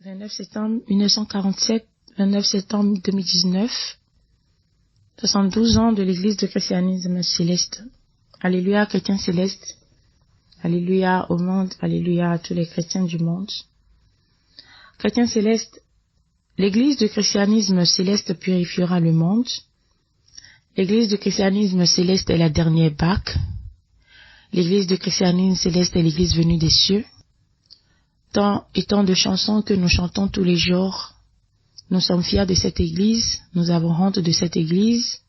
29 septembre 1947, 29 septembre 2019, 72 ans de l'Église de christianisme céleste. Alléluia, chrétiens célestes. Alléluia au monde. Alléluia à tous les chrétiens du monde. Chrétiens célestes, l'Église de christianisme céleste purifiera le monde. L'Église de christianisme céleste est la dernière Pâque. L'Église de christianisme céleste est l'Église venue des cieux. Tant et tant de chansons que nous chantons tous les jours. Nous sommes fiers de cette Église. Nous avons honte de cette Église.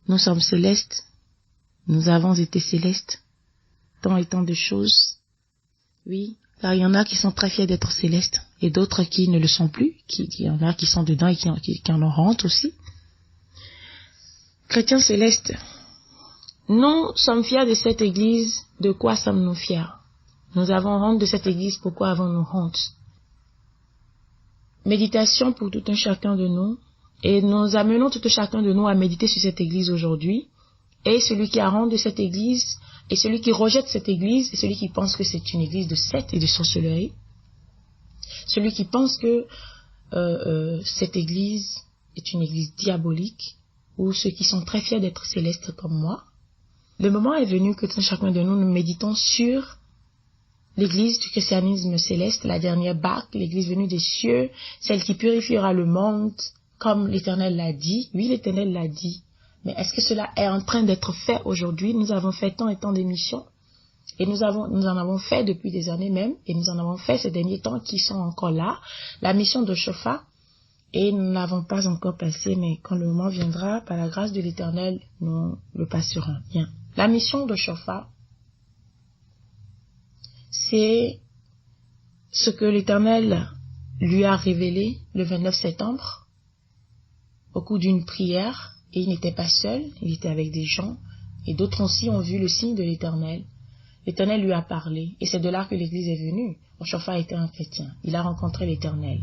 Nous sommes célestes. Nous avons été célestes. Tant et tant de choses. Oui, car il y en a qui sont très fiers d'être célestes et d'autres qui ne le sont plus. Il y en a qui sont dedans et qui en ont honte aussi. Chrétiens célestes, nous sommes fiers de cette Église. De quoi sommes-nous fiers? Nous avons honte de cette Église. Pourquoi avons-nous honte? Méditation pour tout un chacun de nous. Et nous amenons tout un chacun de nous à méditer sur cette Église aujourd'hui. Et celui qui a honte de cette Église, et celui qui rejette cette Église, et celui qui pense que c'est une Église de secte et de sorcellerie. Celui qui pense que cette Église est une Église diabolique, ou ceux qui sont très fiers d'être célestes comme moi. Le moment est venu que tout un chacun de nous méditons sur l'Église du christianisme céleste, la dernière Pâque, l'Église venue des cieux, celle qui purifiera le monde, comme l'Éternel l'a dit. Oui, l'Éternel l'a dit. Mais est-ce que cela est en train d'être fait aujourd'hui? Nous avons fait tant et tant d'émissions. Et nous en avons fait depuis des années même. Et nous en avons fait ces derniers temps qui sont encore là. La mission de Shofa. Et nous n'avons pas encore passé. Mais quand le moment viendra, par la grâce de l'Éternel, nous le passerons. Bien. La mission de Shofa, c'est ce que l'Éternel lui a révélé le 29 septembre au cours d'une prière. Et il n'était pas seul, il était avec des gens. Et d'autres aussi ont vu le signe de l'Éternel. L'Éternel lui a parlé. Et c'est de là que l'Église est venue. Shofa était un chrétien. Il a rencontré l'Éternel.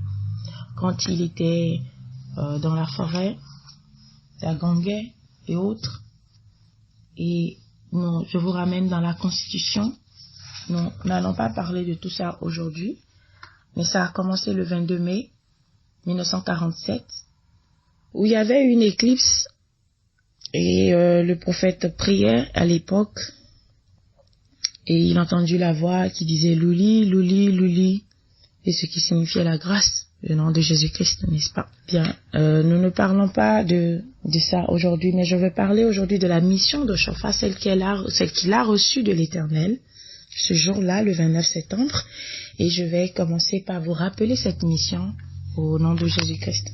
Quand il était dans la forêt, à Gangay et autres. Et non, je vous ramène dans la Constitution. Nous n'allons pas parler de tout ça aujourd'hui. Mais ça a commencé le 22 mai 1947. Où il y avait une éclipse. Et le prophète priait à l'époque. Et il entendit la voix qui disait « Louli, Louli, Louli ». Et ce qui signifiait la grâce, le nom de Jésus-Christ, n'est-ce pas? Bien, nous ne parlons pas de ça aujourd'hui, mais je veux parler aujourd'hui de la mission de Shofa, celle qu'il a reçue de l'Éternel, ce jour-là, le 29 septembre. Et je vais commencer par vous rappeler cette mission au nom de Jésus-Christ.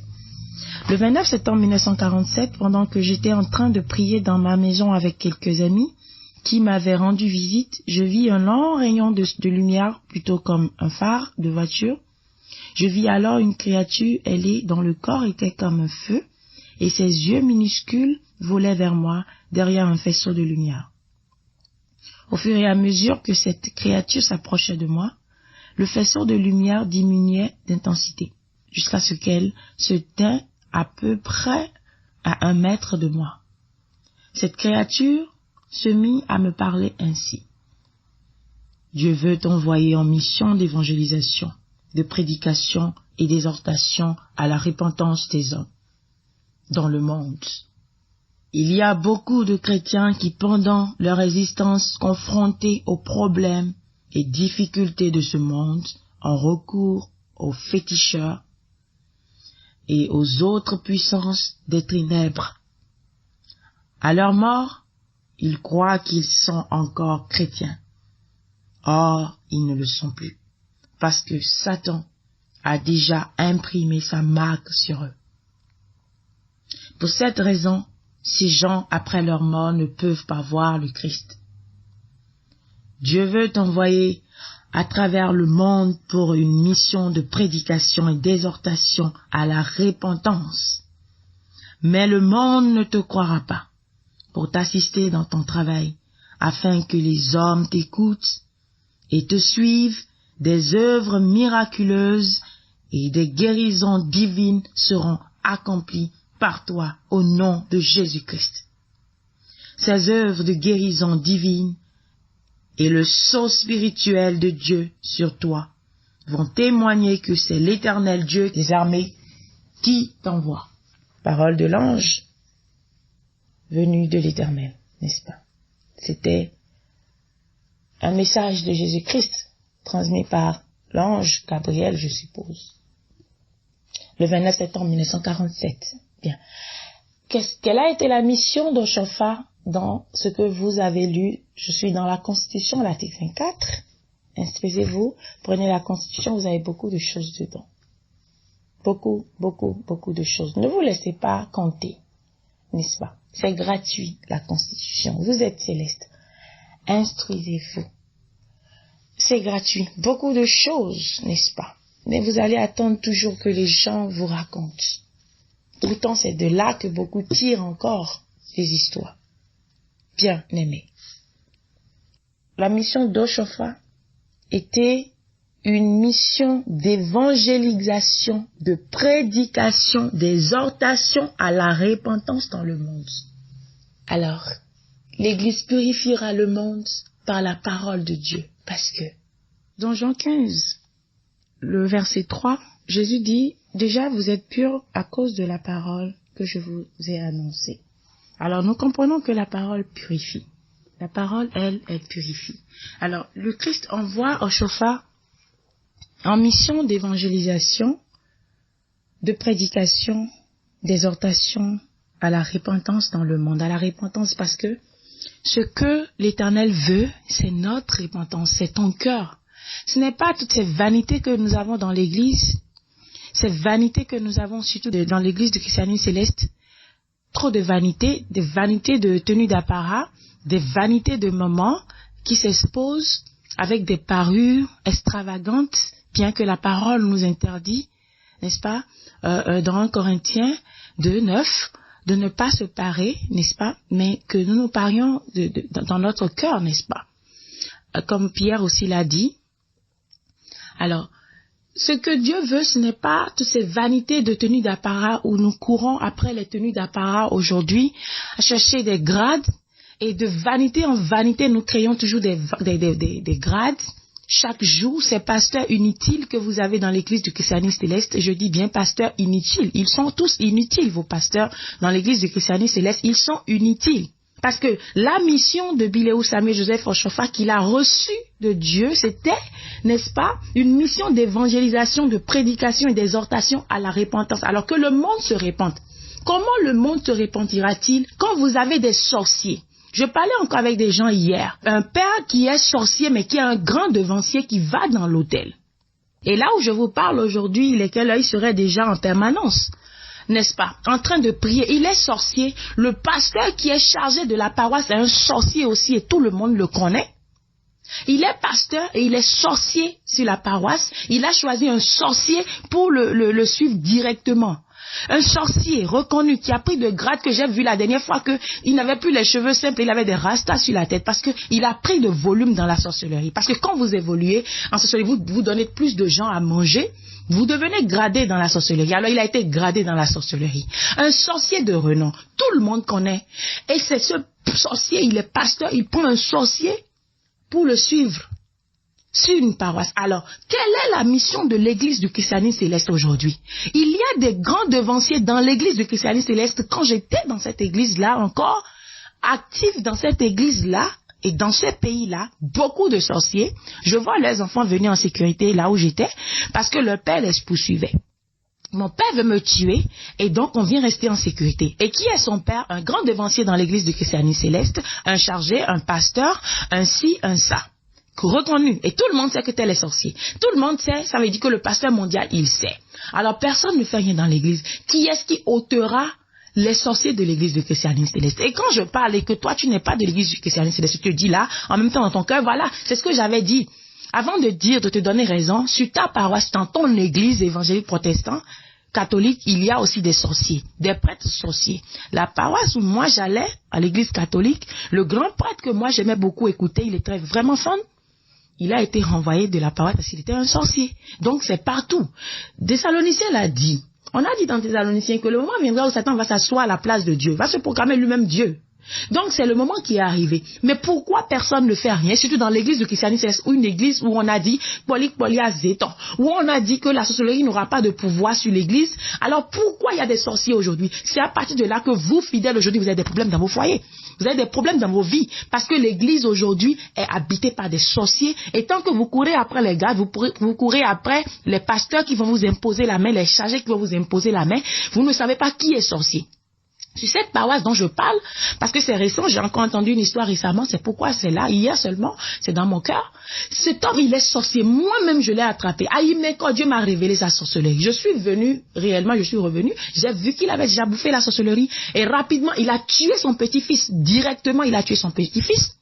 Le 29 septembre 1947, pendant que j'étais en train de prier dans ma maison avec quelques amis qui m'avaient rendu visite, je vis un long rayon de lumière, plutôt comme un phare de voiture. Je vis alors une créature ailée dont le corps était comme un feu, et ses yeux minuscules volaient vers moi derrière un faisceau de lumière. Au fur et à mesure que cette créature s'approchait de moi, le faisceau de lumière diminuait d'intensité, jusqu'à ce qu'elle se tint à peu près à 1 mètre de moi. Cette créature se mit à me parler ainsi. Dieu veut t'envoyer en mission d'évangélisation, de prédication et d'exhortation à la repentance des hommes dans le monde. Il y a beaucoup de chrétiens qui, pendant leur existence confrontés aux problèmes et difficultés de ce monde, ont recours aux féticheurs et aux autres puissances des ténèbres. À leur mort, ils croient qu'ils sont encore chrétiens. Or, ils ne le sont plus, parce que Satan a déjà imprimé sa marque sur eux. Pour cette raison, ces gens, après leur mort, ne peuvent pas voir le Christ. Dieu veut t'envoyer à travers le monde pour une mission de prédication et d'exhortation à la repentance. Mais le monde ne te croira pas pour t'assister dans ton travail, afin que les hommes t'écoutent et te suivent. Des œuvres miraculeuses et des guérisons divines seront accomplies par toi au nom de Jésus-Christ. Ces œuvres de guérison divine et le sceau spirituel de Dieu sur toi vont témoigner que c'est l'Éternel Dieu des armées qui t'envoie. Parole de l'ange venu de l'Éternel, n'est-ce pas? C'était un message de Jésus-Christ transmis par l'ange Gabriel, je suppose. Le 29 septembre 1947. Bien. Quelle a été la mission d'Oshofa dans ce que vous avez lu? Je suis dans la Constitution, l'article 24. Instruisez-vous, prenez la Constitution, vous avez beaucoup de choses dedans. Beaucoup de choses. Ne vous laissez pas compter, n'est-ce pas? C'est gratuit, la Constitution. Vous êtes céleste. Instruisez-vous. C'est gratuit. Beaucoup de choses, n'est-ce pas? Mais vous allez attendre toujours que les gens vous racontent. Pourtant, c'est de là que beaucoup tirent encore les histoires. Bien aimés. La mission d'Oshofa était une mission d'évangélisation, de prédication, d'exhortation à la repentance dans le monde. Alors, l'Église purifiera le monde par la parole de Dieu. Parce que, dans Jean 15, le verset 3, Jésus dit, déjà vous êtes purs à cause de la parole que je vous ai annoncée. Alors nous comprenons que la parole purifie. La parole, elle purifie. Alors le Christ envoie Oshofa en mission d'évangélisation, de prédication, d'exhortation à la repentance dans le monde. À la repentance parce que ce que l'Éternel veut, c'est notre repentance, c'est ton cœur. Ce n'est pas toutes ces vanités que nous avons dans l'Église, ces vanités que nous avons surtout dans l'Église du christianisme céleste, trop de vanités, des vanités de tenue d'apparat, des vanités de moments qui s'exposent avec des parures extravagantes, bien que la parole nous interdit, n'est-ce pas, dans 1 Corinthiens 2:9, de ne pas se parer, n'est-ce pas, mais que nous nous parions dans notre cœur, n'est-ce pas, comme Pierre aussi l'a dit. Alors, ce que Dieu veut, ce n'est pas toutes ces vanités de tenues d'apparat où nous courons après les tenues d'apparat aujourd'hui, à chercher des grades, et de vanité en vanité, nous créons toujours des grades. Chaque jour, ces pasteurs inutiles que vous avez dans l'église du christianisme céleste, je dis bien pasteurs inutiles, ils sont tous inutiles, vos pasteurs dans l'église du christianisme céleste, ils sont inutiles. Parce que la mission de Biléou Samuel Joseph Oshofa qu'il a reçue de Dieu, c'était, n'est-ce pas, une mission d'évangélisation, de prédication et d'exhortation à la repentance, alors que le monde se repente. Comment le monde se repentira-t-il quand vous avez des sorciers? Je parlais encore avec des gens hier. Un père qui est sorcier, mais qui est un grand devancier qui va dans l'autel. Et là où je vous parle aujourd'hui, lesquels œil serait déjà en permanence, n'est-ce pas, en train de prier. Il est sorcier. Le pasteur qui est chargé de la paroisse est un sorcier aussi et tout le monde le connaît. Il est pasteur et il est sorcier sur la paroisse. Il a choisi un sorcier pour le suivre directement. Un sorcier reconnu qui a pris de grade que j'ai vu la dernière fois qu'il n'avait plus les cheveux simples, il avait des rastas sur la tête parce qu'il a pris de volume dans la sorcellerie. Parce que quand vous évoluez en sorcellerie, vous donnez plus de gens à manger, vous devenez gradé dans la sorcellerie. Alors il a été gradé dans la sorcellerie. Un sorcier de renom, tout le monde connaît. Et c'est ce sorcier, il est pasteur, il prend un sorcier pour le suivre sur une paroisse. Alors, quelle est la mission de l'église du christianisme céleste aujourd'hui? Il y a des grands devanciers dans l'église du christianisme céleste. Quand j'étais dans cette église-là encore, active dans cette église-là et dans ce pays-là, beaucoup de sorciers. Je vois leurs enfants venir en sécurité là où j'étais parce que leur père les poursuivait. Mon père veut me tuer et donc on vient rester en sécurité. Et qui est son père? Un grand devancier dans l'église du christianisme céleste, un chargé, un pasteur, un ci, un ça. Reconnu. Et tout le monde sait que tel est sorcier. Tout le monde sait, ça veut dire que le pasteur mondial, il sait. Alors personne ne fait rien dans l'église. Qui est-ce qui ôtera les sorciers de l'église du christianisme céleste? Et quand je parle et que toi tu n'es pas de l'église du christianisme céleste, je te dis là, en même temps dans ton cœur, voilà, c'est ce que j'avais dit. Avant de te donner raison, sur ta paroisse, dans ton église évangélique protestant, catholique, il y a aussi des sorciers, des prêtres sorciers. La paroisse où moi j'allais, à l'église catholique, le grand prêtre que moi j'aimais beaucoup écouter, il était vraiment fun. Il a été renvoyé de la paroisse parce qu'il était un sorcier. Donc c'est partout. Thessaloniciens l'a dit. On a dit dans Thessaloniciens que le moment viendra où Satan va s'asseoir à la place de Dieu, va se proclamer lui-même Dieu. Donc, c'est le moment qui est arrivé. Mais pourquoi personne ne fait rien, surtout dans l'église de christianisme, ou une église où on a dit, où on a dit que la sorcellerie n'aura pas de pouvoir sur l'église. Alors, pourquoi il y a des sorciers aujourd'hui? C'est à partir de là que vous, fidèles, aujourd'hui, vous avez des problèmes dans vos foyers. Vous avez des problèmes dans vos vies. Parce que l'église aujourd'hui est habitée par des sorciers. Et tant que vous courez après les gars, vous courez après les pasteurs qui vont vous imposer la main, les chargés qui vont vous imposer la main, vous ne savez pas qui est sorcier. Sur cette paroisse dont je parle, parce que c'est récent, j'ai encore entendu une histoire récemment, c'est pourquoi c'est là, hier seulement, c'est dans mon cœur. Cet homme, il est sorcier. Moi-même, je l'ai attrapé. Mais quand Dieu m'a révélé sa sorcellerie, je suis revenu, j'ai vu qu'il avait déjà bouffé la sorcellerie, et rapidement, il a tué son petit-fils. Directement, il a tué son petit-fils.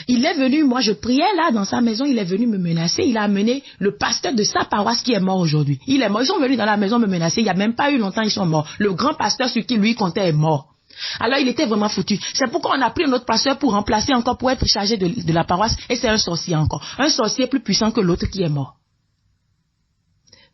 Il est venu, moi je priais là dans sa maison, il est venu me menacer, il a amené le pasteur de sa paroisse qui est mort aujourd'hui. Il est mort, ils sont venus dans la maison me menacer, il n'y a même pas eu longtemps, ils sont morts. Le grand pasteur sur qui lui comptait est mort. Alors il était vraiment foutu. C'est pourquoi on a pris un autre pasteur pour remplacer encore, pour être chargé de la paroisse, et c'est un sorcier encore. Un sorcier plus puissant que l'autre qui est mort.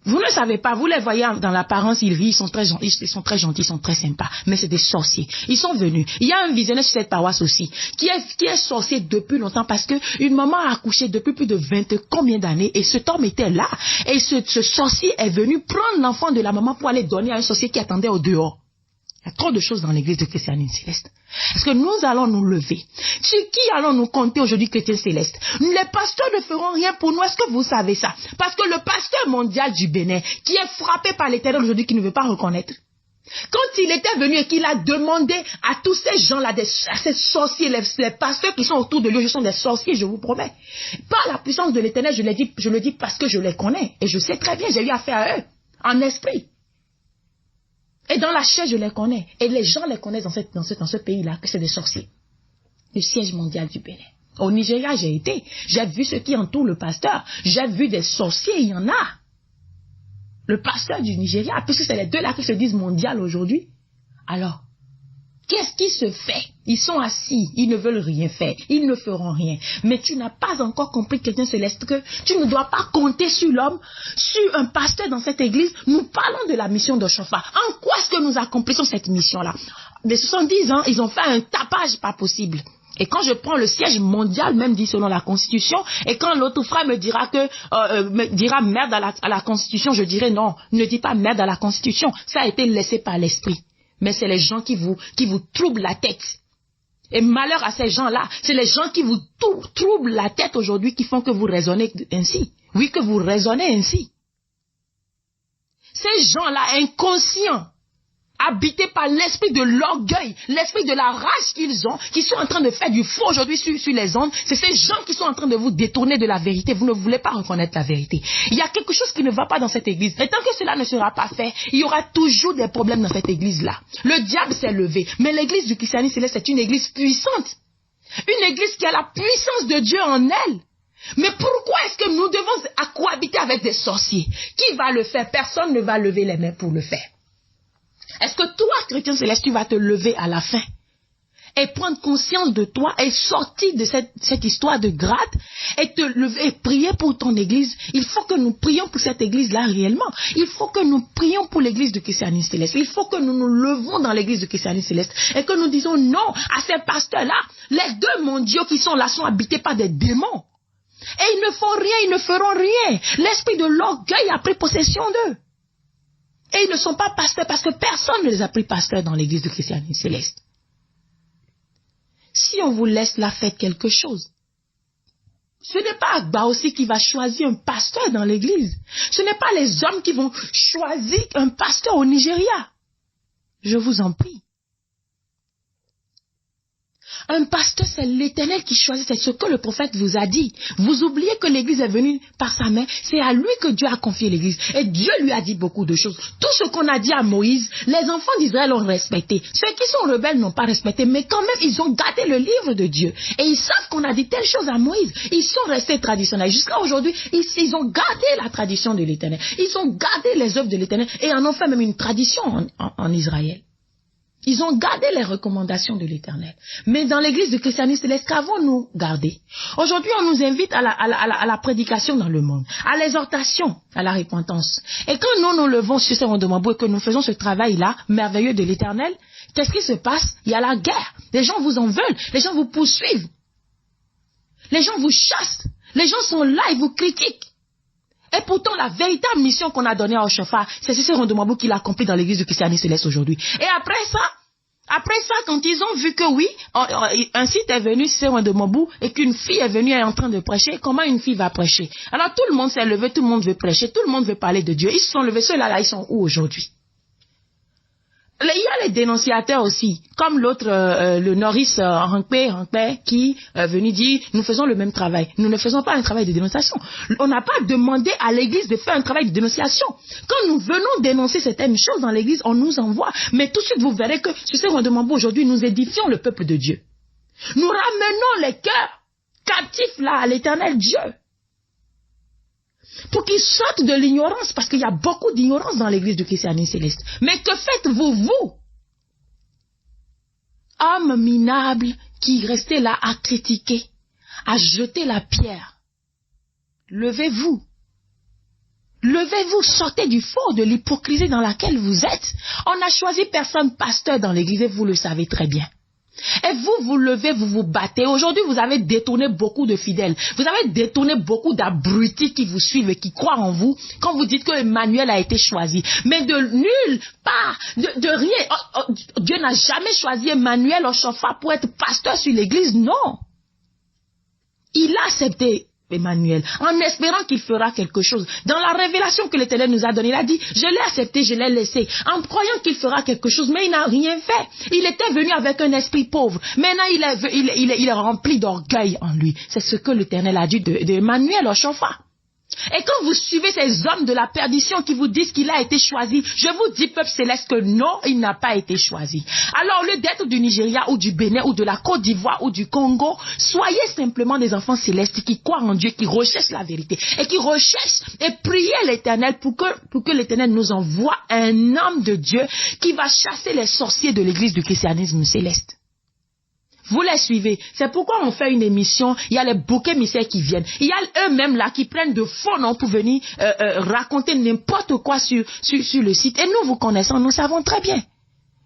Vous ne savez pas, vous les voyez dans l'apparence, ils rient, ils sont très gentils, ils sont très sympas, mais c'est des sorciers. Ils sont venus. Il y a un visionnaire sur cette paroisse aussi, qui est sorcier depuis longtemps, parce que une maman a accouché depuis plus de 20 combien d'années, et cet homme était là, et ce sorcier est venu prendre l'enfant de la maman pour aller donner à un sorcier qui attendait au dehors. Il y a trop de choses dans l'église de Christianisme Céleste. Est-ce que nous allons nous lever? Sur qui allons nous compter aujourd'hui, chrétiens célestes? Les pasteurs ne feront rien pour nous. Est-ce que vous savez ça? Parce que le pasteur mondial du Bénin, qui est frappé par l'Éternel aujourd'hui, qui ne veut pas reconnaître, quand il était venu et qu'il a demandé à tous ces gens-là, à ces sorciers, les pasteurs qui sont autour de lui, je sont des sorciers, je vous promets. Par la puissance de l'Éternel, je le dis parce que je les connais. Et je sais très bien, j'ai eu affaire à eux, en esprit. Et dans la chair, je les connais. Et les gens les connaissent dans ce pays-là, que c'est des sorciers. Le siège mondial du Bénin. Au Nigeria, j'ai été. J'ai vu ceux qui entourent le pasteur. J'ai vu des sorciers, il y en a. Le pasteur du Nigeria, puisque c'est les deux là qui se disent mondial aujourd'hui. Alors, qu'est-ce qui se fait? Ils sont assis, ils ne veulent rien faire, ils ne feront rien. Mais tu n'as pas encore compris, chrétien céleste, que tu ne dois pas compter sur l'homme, sur un pasteur dans cette église. Nous parlons de la mission de Chofa. En quoi est-ce que nous accomplissons cette mission-là? Des 70 ans, ils ont fait un tapage pas possible. Et quand je prends le siège mondial, même dit selon la Constitution, et quand l'autre frère me dira merde à la Constitution, je dirai non, ne dis pas merde à la Constitution. Ça a été laissé par l'esprit. Mais c'est les gens qui vous troublent la tête. Et malheur à ces gens-là, c'est les gens qui vous troublent la tête aujourd'hui qui font que vous raisonnez ainsi. Oui, que vous raisonnez ainsi. Ces gens-là inconscients, habités par l'esprit de l'orgueil, l'esprit de la rage qu'ils ont, qui sont en train de faire du faux aujourd'hui sur les ondes, c'est ces gens qui sont en train de vous détourner de la vérité. Vous ne voulez pas reconnaître la vérité. Il y a quelque chose qui ne va pas dans cette église. Et tant que cela ne sera pas fait, il y aura toujours des problèmes dans cette église-là. Le diable s'est levé. Mais l'église du christianisme céleste, c'est une église puissante. Une église qui a la puissance de Dieu en elle. Mais pourquoi est-ce que nous devons cohabiter avec des sorciers? Qui va le faire? Personne ne va lever les mains pour le faire. Est-ce que toi, chrétien céleste, tu vas te lever à la fin et prendre conscience de toi et sortir de cette histoire de grade et te lever et prier pour ton église? Il faut que nous prions pour cette église-là réellement. Il faut que nous prions pour l'église de christianisme céleste. Il faut que nous nous levons dans l'église de christianisme céleste et que nous disons non à ces pasteurs-là. Les deux mondiaux qui sont là sont habités par des démons. Et ils ne font rien, ils ne feront rien. L'esprit de l'orgueil a pris possession d'eux. Et ils ne sont pas pasteurs parce que personne ne les a pris pasteurs dans l'église de christianisme céleste. Si on vous laisse là, faites quelque chose. Ce n'est pas Agba aussi qui va choisir un pasteur dans l'église. Ce n'est pas les hommes qui vont choisir un pasteur au Nigeria. Je vous en prie. Un pasteur, c'est l'Éternel qui choisit, c'est ce que le prophète vous a dit. Vous oubliez que l'église est venue par sa main, c'est à lui que Dieu a confié l'église. Et Dieu lui a dit beaucoup de choses. Tout ce qu'on a dit à Moïse, les enfants d'Israël ont respecté. Ceux qui sont rebelles n'ont pas respecté, mais quand même, ils ont gardé le livre de Dieu. Et ils savent qu'on a dit telle chose à Moïse. Ils sont restés traditionnels. Jusqu'à aujourd'hui, ils ont gardé la tradition de l'Éternel. Ils ont gardé les œuvres de l'Éternel et en ont fait même une tradition en Israël. Ils ont gardé les recommandations de l'Éternel. Mais dans l'église du christianisme céleste, qu'avons-nous gardé? Aujourd'hui, on nous invite à la prédication dans le monde, à l'exhortation, à la repentance. Et quand nous nous levons sur ce Rondemambou et que nous faisons ce travail-là, merveilleux de l'Éternel, qu'est-ce qui se passe? Il y a la guerre. Les gens vous en veulent. Les gens vous poursuivent. Les gens vous chassent. Les gens sont là, ils vous critiquent. Et pourtant, la véritable mission qu'on a donnée à Oshofa, c'est ce Rondemambou qui l'a accompli dans l'église du christianisme céleste aujourd'hui. Et après ça, quand ils ont vu que oui, un site est venu, c'est Rondemambou, et qu'une fille est venue et est en train de prêcher, comment une fille va prêcher? Alors tout le monde s'est levé, tout le monde veut prêcher, tout le monde veut parler de Dieu. Ils se sont levés, ceux-là, ils sont où aujourd'hui? Il y a les dénonciateurs aussi, comme l'autre, le Norris Rankpe, qui est venu dire, nous faisons le même travail. Nous ne faisons pas un travail de dénonciation. On n'a pas demandé à l'église de faire un travail de dénonciation. Quand nous venons dénoncer certaines choses dans l'église, on nous envoie. Mais tout de suite, vous verrez que sur ce Rondemambou aujourd'hui, nous édifions le peuple de Dieu. Nous ramenons les cœurs captifs là à l'Éternel Dieu. Pour qu'ils sortent de l'ignorance, parce qu'il y a beaucoup d'ignorance dans l'église du christianisme céleste. Mais que faites-vous, vous? Hommes minables qui restez là à critiquer, à jeter la pierre. Levez-vous. Levez-vous, sortez du fond de l'hypocrisie dans laquelle vous êtes. On n'a choisi personne pasteur dans l'église et vous le savez très bien. Et vous, vous levez, vous vous battez. Aujourd'hui, vous avez détourné beaucoup de fidèles. Vous avez détourné beaucoup d'abrutis qui vous suivent et qui croient en vous quand vous dites que Emmanuel a été choisi. Mais de nulle part, de rien. Dieu n'a jamais choisi Emmanuel Oshofa pour être pasteur sur l'église, non. Il a accepté Emmanuel, en espérant qu'il fera quelque chose. Dans la révélation que l'Éternel nous a donnée, il a dit, je l'ai accepté, je l'ai laissé, en croyant qu'il fera quelque chose, mais il n'a rien fait. Il était venu avec un esprit pauvre. Maintenant, il est rempli d'orgueil en lui. C'est ce que l'Éternel a dit de Emmanuel Oshofa. Et quand vous suivez ces hommes de la perdition qui vous disent qu'il a été choisi, je vous dis, peuple céleste, que non, il n'a pas été choisi. Alors, au lieu d'être du Nigeria ou du Bénin ou de la Côte d'Ivoire ou du Congo, soyez simplement des enfants célestes qui croient en Dieu, qui recherchent la vérité et qui recherchent et priez l'Éternel pour que l'Éternel nous envoie un homme de Dieu qui va chasser les sorciers de l'église du christianisme céleste. Vous les suivez. C'est pourquoi on fait une émission. Il y a les boucs émissaires qui viennent. Il y a eux-mêmes là qui prennent de faux noms pour venir raconter n'importe quoi sur le site. Et nous vous connaissons, nous savons très bien.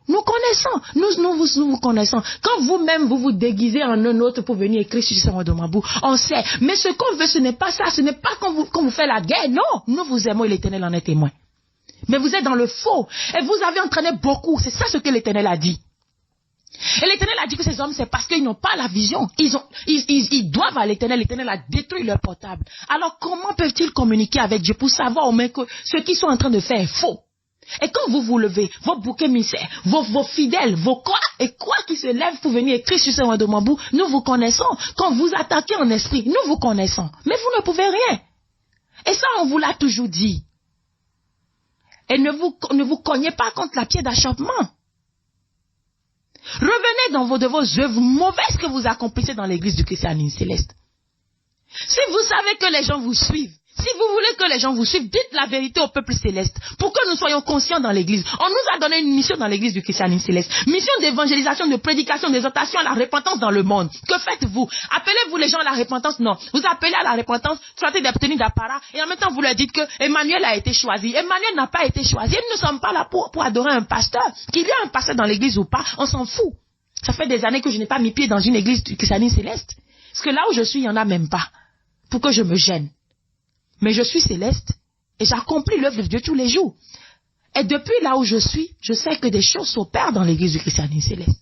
Nous connaissons, nous vous connaissons. Quand vous-même vous vous déguisez en un autre pour venir écrire sur ce Rondemambou, on sait. Mais ce qu'on veut, ce n'est pas ça. Ce n'est pas quand vous faites la guerre. Non, nous vous aimons et l'Éternel en est témoin. Mais vous êtes dans le faux. Et vous avez entraîné beaucoup. C'est ça ce que l'Éternel a dit. Et l'Éternel a dit que ces hommes, c'est parce qu'ils n'ont pas la vision. Ils doivent à l'Éternel. L'Éternel a détruit leur portable. Alors comment peuvent-ils communiquer avec Dieu pour savoir au moins que ce qu'ils sont en train de faire est faux? Et quand vous vous levez, vos boucs émissaires, vos fidèles, vos quoi qui se lèvent pour venir écrire sur ce Rondemambou, nous vous connaissons. Quand vous attaquez en esprit, nous vous connaissons. Mais vous ne pouvez rien. Et ça, on vous l'a toujours dit. Et ne vous cognez pas contre la pierre d'achoppement. Revenez de vos œuvres mauvaises que vous accomplissez dans l'église du christianisme céleste. Si vous savez que les gens vous suivent, si vous voulez que les gens vous suivent, dites la vérité au peuple céleste pour que nous soyons conscients dans l'église. On nous a donné une mission dans l'église du christianisme céleste. Mission d'évangélisation, de prédication, d'exhortation à la repentance dans le monde. Que faites-vous? Appelez-vous les gens à la repentance? Non. Vous appelez à la repentance, soyez des tenus d'apparat et en même temps vous leur dites que Emmanuel a été choisi. Emmanuel n'a pas été choisi. Nous ne sommes pas là pour adorer un pasteur. Qu'il y ait un pasteur dans l'église ou pas, on s'en fout. Ça fait des années que je n'ai pas mis pied dans une église du christianisme céleste. Parce que là où je suis, il n'y en a même pas. Pour que je me gêne. Mais je suis céleste et j'accomplis l'œuvre de Dieu tous les jours. Et depuis là où je suis, je sais que des choses s'opèrent dans l'église du christianisme céleste.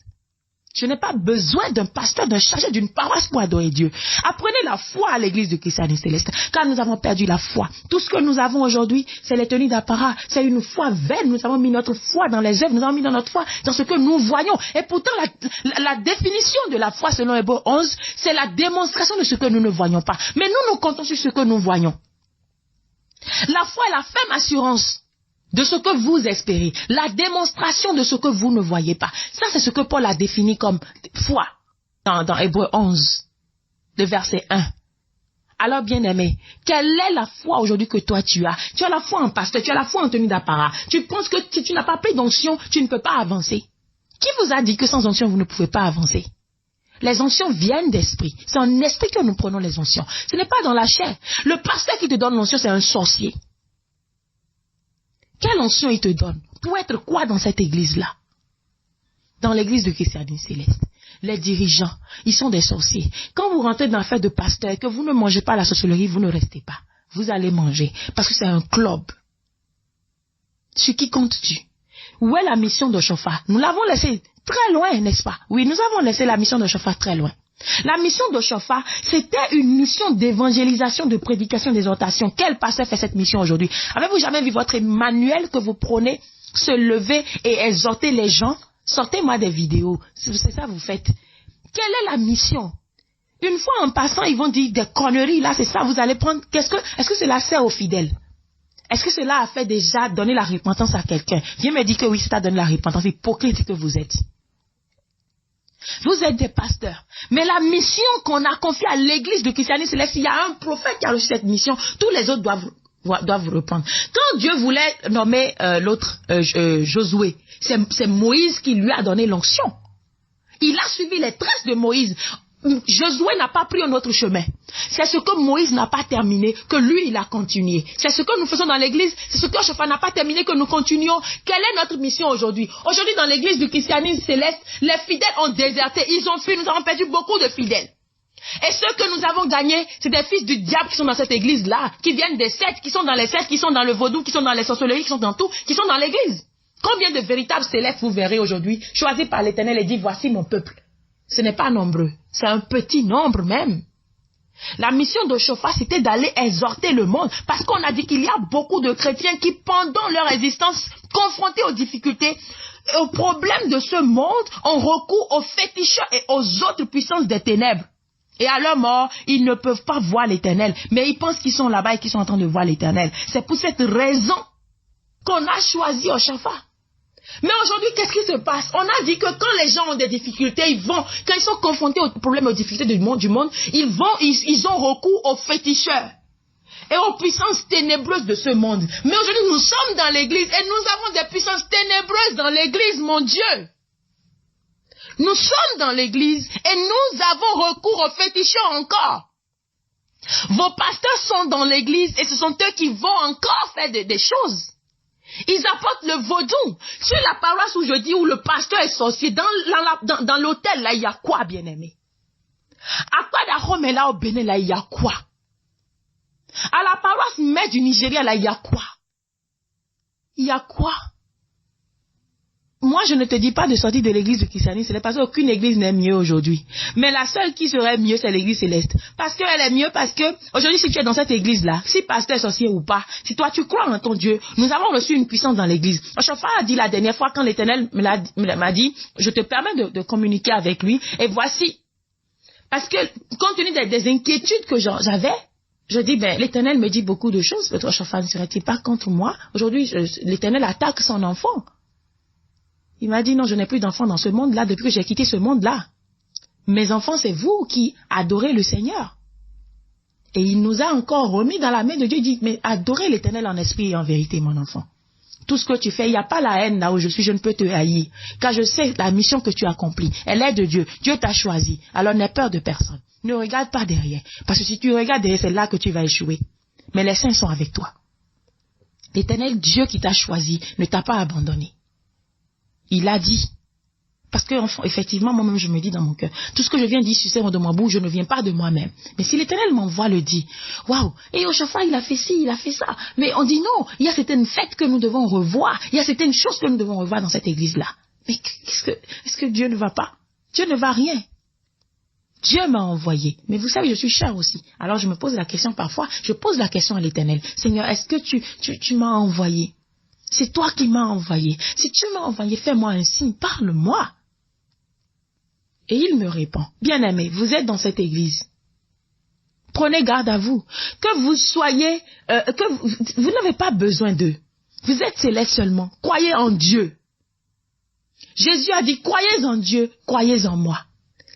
Je n'ai pas besoin d'un pasteur, d'un chargé d'une paroisse pour adorer Dieu. Apprenez la foi à l'église du christianisme céleste, car nous avons perdu la foi. Tout ce que nous avons aujourd'hui, c'est les tenues d'apparat, c'est une foi vaine. Nous avons mis notre foi dans les œuvres, nous avons mis notre foi dans ce que nous voyons. Et pourtant, la définition de la foi selon Hébreux 11, c'est la démonstration de ce que nous ne voyons pas. Mais nous comptons sur ce que nous voyons. La foi est la ferme assurance de ce que vous espérez, la démonstration de ce que vous ne voyez pas. Ça, c'est ce que Paul a défini comme foi dans Hébreux 11, le verset 1. Alors, bien-aimé, quelle est la foi aujourd'hui que toi tu as? Tu as la foi en pasteur, tu as la foi en tenue d'apparat. Tu penses que si tu n'as pas pris d'onction, tu ne peux pas avancer. Qui vous a dit que sans onction, vous ne pouvez pas avancer? Les onctions viennent d'esprit. C'est en esprit que nous prenons les onctions. Ce n'est pas dans la chair. Le pasteur qui te donne l'onction, c'est un sorcier. Quelle onction il te donne? Pour être quoi dans cette église-là? Dans l'église de Christianisme Céleste, les dirigeants, ils sont des sorciers. Quand vous rentrez dans l'affaire de pasteur et que vous ne mangez pas la sorcellerie, vous ne restez pas. Vous allez manger parce que c'est un club. Sur qui comptes-tu? Où est la mission de Chauffard? Nous l'avons laissé très loin, n'est-ce pas? Oui, nous avons laissé la mission de Chauffard très loin. La mission de Chauffard, c'était une mission d'évangélisation, de prédication, d'exhortation. Quel pasteur fait cette mission aujourd'hui? Avez-vous jamais vu votre manuel que vous prenez, se lever et exhorter les gens? Sortez-moi des vidéos. C'est ça que vous faites. Quelle est la mission? Une fois en passant, ils vont dire des conneries. Là, c'est ça. Vous allez prendre. Est-ce que cela sert aux fidèles? Est-ce que cela a fait déjà donner la repentance à quelqu'un? Viens me dire que oui, ça a donné la repentance. Hypocrite que vous êtes. Vous êtes des pasteurs. Mais la mission qu'on a confiée à l'église de Christianisme Céleste, il y a un prophète qui a reçu cette mission. Tous les autres doivent reprendre. Quand Dieu voulait nommer l'autre Josué, c'est Moïse qui lui a donné l'onction. Il a suivi les traces de Moïse. Josué n'a pas pris un autre chemin. C'est ce que Moïse n'a pas terminé, que lui, il a continué. C'est ce que nous faisons dans l'église, c'est ce que Chauffard n'a pas terminé, que nous continuons. Quelle est notre mission aujourd'hui? Aujourd'hui, dans l'église du Christianisme Céleste, les fidèles ont déserté, ils ont fui, nous avons perdu beaucoup de fidèles. Et ceux que nous avons gagnés, c'est des fils du diable qui sont dans cette église-là, qui viennent des sectes, qui sont dans les sectes, qui sont dans le vaudou, qui sont dans les sorcelleries, qui sont dans tout, qui sont dans l'église. Combien de véritables célestes vous verrez aujourd'hui, choisis par l'Éternel et dit, voici mon peuple. Ce n'est pas nombreux, c'est un petit nombre même. La mission de Chauffard, c'était d'aller exhorter le monde, parce qu'on a dit qu'il y a beaucoup de chrétiens qui, pendant leur existence, confrontés aux difficultés, aux problèmes de ce monde, ont recours aux féticheurs et aux autres puissances des ténèbres. Et à leur mort, ils ne peuvent pas voir l'Éternel, mais ils pensent qu'ils sont là-bas et qu'ils sont en train de voir l'Éternel. C'est pour cette raison qu'on a choisi Chauffard. Mais aujourd'hui, qu'est-ce qui se passe? On a dit que quand les gens ont des difficultés, quand ils sont confrontés aux problèmes, aux difficultés du monde, ils ont recours aux féticheurs et aux puissances ténébreuses de ce monde. Mais aujourd'hui, nous sommes dans l'église et nous avons des puissances ténébreuses dans l'église, mon Dieu. Nous sommes dans l'église et nous avons recours aux féticheurs encore. Vos pasteurs sont dans l'église et ce sont eux qui vont encore faire des choses. Ils apportent le vaudou. Sur la paroisse où je dis où le pasteur est sorcier, dans l'hôtel, là, il y a quoi, bien-aimé? À quoi d'Arome, là, au Bénin, là, il y a quoi? À la paroisse mère du Nigeria, là, il y a quoi? Il y a quoi? Moi, je ne te dis pas de sortir de l'église du christianisme, parce qu'aucune église n'est mieux aujourd'hui. Mais la seule qui serait mieux, c'est l'église céleste. Parce qu'elle est mieux, parce que, aujourd'hui, si tu es dans cette église-là, si pasteur sorcier ou pas, si toi tu crois en ton Dieu, nous avons reçu une puissance dans l'église. Chauffard a dit la dernière fois, quand l'Éternel m'a dit, je te permets de communiquer avec lui, et voici. Parce que, compte tenu des inquiétudes que j'avais, je dis, l'Éternel me dit beaucoup de choses, votre Chauffard ne serait-il pas contre moi? Aujourd'hui, l'Éternel attaque son enfant. Il m'a dit, non, je n'ai plus d'enfants dans ce monde-là depuis que j'ai quitté ce monde-là. Mes enfants, c'est vous qui adorez le Seigneur. Et il nous a encore remis dans la main de Dieu. Il dit, mais adorez l'Éternel en esprit et en vérité, mon enfant. Tout ce que tu fais, il n'y a pas la haine là où je suis, je ne peux te haïr. Car je sais la mission que tu accomplis. Elle est de Dieu. Dieu t'a choisi. Alors n'aie peur de personne. Ne regarde pas derrière. Parce que si tu regardes derrière, c'est là que tu vas échouer. Mais les saints sont avec toi. L'Éternel Dieu qui t'a choisi ne t'a pas abandonné. Il a dit, parce que effectivement, moi-même, je me dis dans mon cœur, tout ce que je viens dire sur de ma bouche, je ne viens pas de moi-même. Mais si l'Éternel m'envoie le dit, waouh, et Chauffard, il a fait ci, il a fait ça. Mais on dit non, il y a certaines fêtes que nous devons revoir, il y a certaines choses que nous devons revoir dans cette église-là. Mais est-ce que Dieu ne va pas? Dieu ne va rien. Dieu m'a envoyé. Mais vous savez, je suis cher aussi. Alors je me pose la question parfois, je pose la question à l'Éternel. Seigneur, est-ce que tu m'as envoyé? C'est toi qui m'as envoyé. Si tu m'as envoyé, fais-moi un signe, parle-moi. Et il me répond, bien-aimé, vous êtes dans cette église. Prenez garde à vous. Que vous soyez, vous n'avez pas besoin d'eux. Vous êtes céleste seulement. Croyez en Dieu. Jésus a dit, croyez en Dieu, croyez en moi.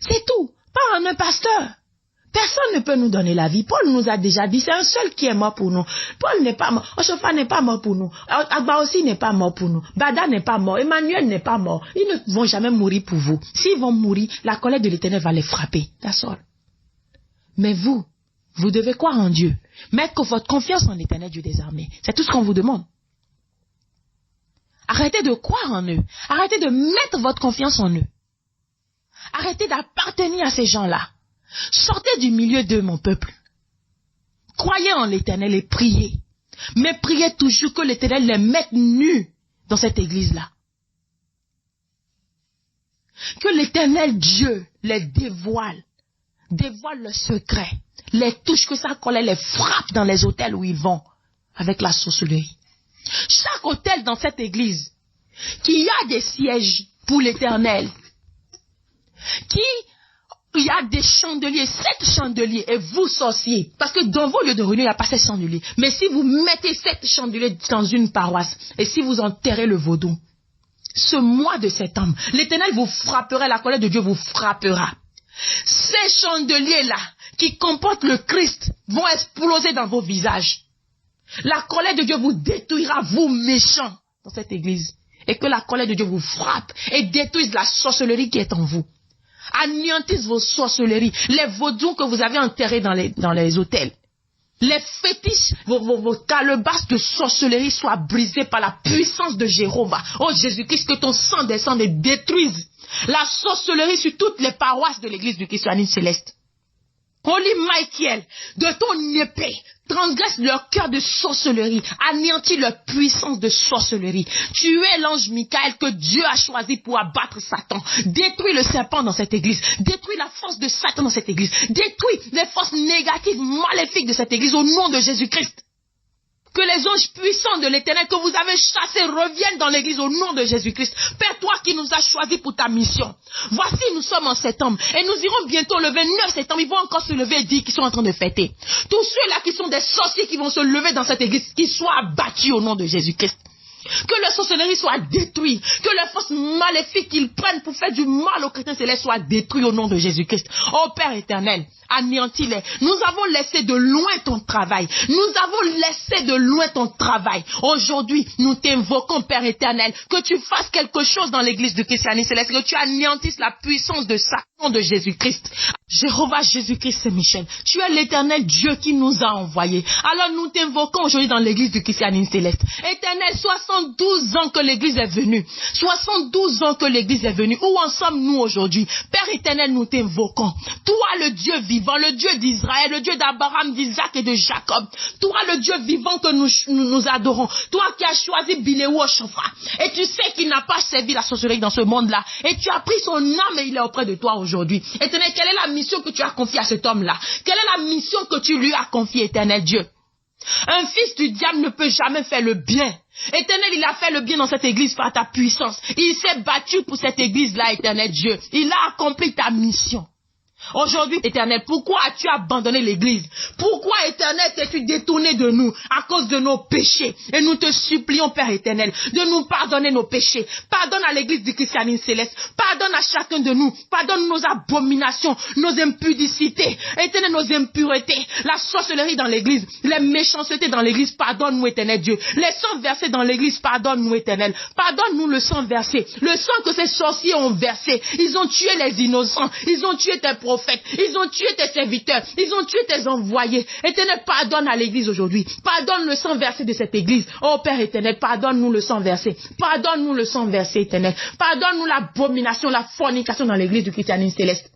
C'est tout. Pas en un pasteur. Personne ne peut nous donner la vie. Paul nous a déjà dit, c'est un seul qui est mort pour nous. Paul n'est pas mort. Oshofa n'est pas mort pour nous. Agba aussi n'est pas mort pour nous. Bada n'est pas mort. Emmanuel n'est pas mort. Ils ne vont jamais mourir pour vous. S'ils vont mourir, la colère de l'Éternel va les frapper. That's all. Mais vous devez croire en Dieu. Mettre votre confiance en l'Éternel Dieu des armées. C'est tout ce qu'on vous demande. Arrêtez de croire en eux. Arrêtez de mettre votre confiance en eux. Arrêtez d'appartenir à ces gens-là. Sortez du milieu d'eux, mon peuple. Croyez en l'Éternel et priez. Mais priez toujours que l'Éternel les mette nus dans cette église-là. Que l'Éternel Dieu les dévoile le secret, les touche, que sa colère les frappe dans les hôtels où ils vont avec la sorcellerie. Chaque hôtel dans cette église qui a des sièges pour l'Éternel, il y a des chandeliers, 7 chandeliers, et vous sorciers, parce que dans vos lieux de réunion, il n'y a pas 7 chandeliers. Mais si vous mettez 7 chandeliers dans une paroisse, et si vous enterrez le vaudou, ce mois de septembre, l'Éternel vous frappera, la colère de Dieu vous frappera. Ces chandeliers-là, qui comportent le Christ, vont exploser dans vos visages. La colère de Dieu vous détruira, vous méchants, dans cette église. Et que la colère de Dieu vous frappe et détruise la sorcellerie qui est en vous. Anéantisse vos sorcelleries, les vaudous que vous avez enterrés dans les hôtels. Les fétiches, vos calebasses de sorcellerie soient brisées par la puissance de Jéhovah. Oh Jésus-Christ, que ton sang descende et détruise la sorcellerie sur toutes les paroisses de l'église du christianisme céleste. Holy Michael, de ton épée, transgresse leur cœur de sorcellerie, anéantis leur puissance de sorcellerie. Tu es l'ange Michael que Dieu a choisi pour abattre Satan. Détruis le serpent dans cette église. Détruis la force de Satan dans cette église. Détruis les forces négatives, maléfiques de cette église au nom de Jésus-Christ. Que les anges puissants de l'Éternel que vous avez chassés reviennent dans l'église au nom de Jésus-Christ. Père, toi qui nous as choisis pour ta mission. Voici, nous sommes en septembre et nous irons bientôt le 29 septembre. Ils vont encore se lever et dire qu'ils sont en train de fêter. Tous ceux-là qui sont des sorciers qui vont se lever dans cette église, qu'ils soient abattus au nom de Jésus-Christ. Que la sorcellerie soit détruite. Que les forces maléfiques qu'ils prennent pour faire du mal aux chrétiens célestes soient détruites au nom de Jésus-Christ. Oh Père éternel, anéantis-les. Nous avons laissé de loin ton travail. Nous avons laissé de loin ton travail. Aujourd'hui, nous t'invoquons, Père éternel, que tu fasses quelque chose dans l'église de christianisme céleste, que tu anéantisses la puissance de Satan de Jésus-Christ. Jéhovah Jésus-Christ Saint-Michel, tu es l'éternel Dieu qui nous a envoyés. Alors nous t'invoquons aujourd'hui dans l'église du christianisme céleste. Éternel, 72 ans que l'église est venue. 72 ans que l'église est venue. Où en sommes-nous aujourd'hui? Père éternel, nous t'invoquons. Toi le Dieu vivant, le Dieu d'Israël, le Dieu d'Abraham, d'Isaac et de Jacob. Toi le Dieu vivant que nous adorons. Toi qui as choisi Biléou Oshofa. Et tu sais qu'il n'a pas servi la sorcellerie dans ce monde-là. Et tu as pris son âme et il est auprès de toi aujourd'hui. Éternel, quelle est la mission que tu as confiée à cet homme-là? Quelle est la mission que tu lui as confiée, éternel Dieu? Un fils du diable ne peut jamais faire le bien. Éternel, il a fait le bien dans cette église par ta puissance. Il s'est battu pour cette église-là, éternel Dieu. Il a accompli ta mission. Aujourd'hui, éternel, pourquoi as-tu abandonné l'église? Pourquoi, éternel, t'es-tu détourné de nous à cause de nos péchés? Et nous te supplions, Père éternel, de nous pardonner nos péchés. Pardonne à l'église du christianisme céleste. Pardonne à chacun de nous. Pardonne nos abominations, nos impudicités, éternel, nos impuretés, la sorcellerie dans l'église, les méchancetés dans l'église. Pardonne-nous, éternel Dieu. Les sangs versés dans l'église, pardonne-nous, éternel. Pardonne-nous le sang versé. Le sang que ces sorciers ont versé. Ils ont tué les innocents. Ils ont tué tes prophètes. Ils ont tué tes serviteurs. Ils ont tué tes envoyés. Éternel, pardonne à l'église aujourd'hui. Pardonne le sang versé de cette église. Oh Père éternel, pardonne-nous le sang versé. Pardonne-nous le sang versé, éternel. Pardonne-nous l'abomination, la fornication dans l'église du christianisme céleste.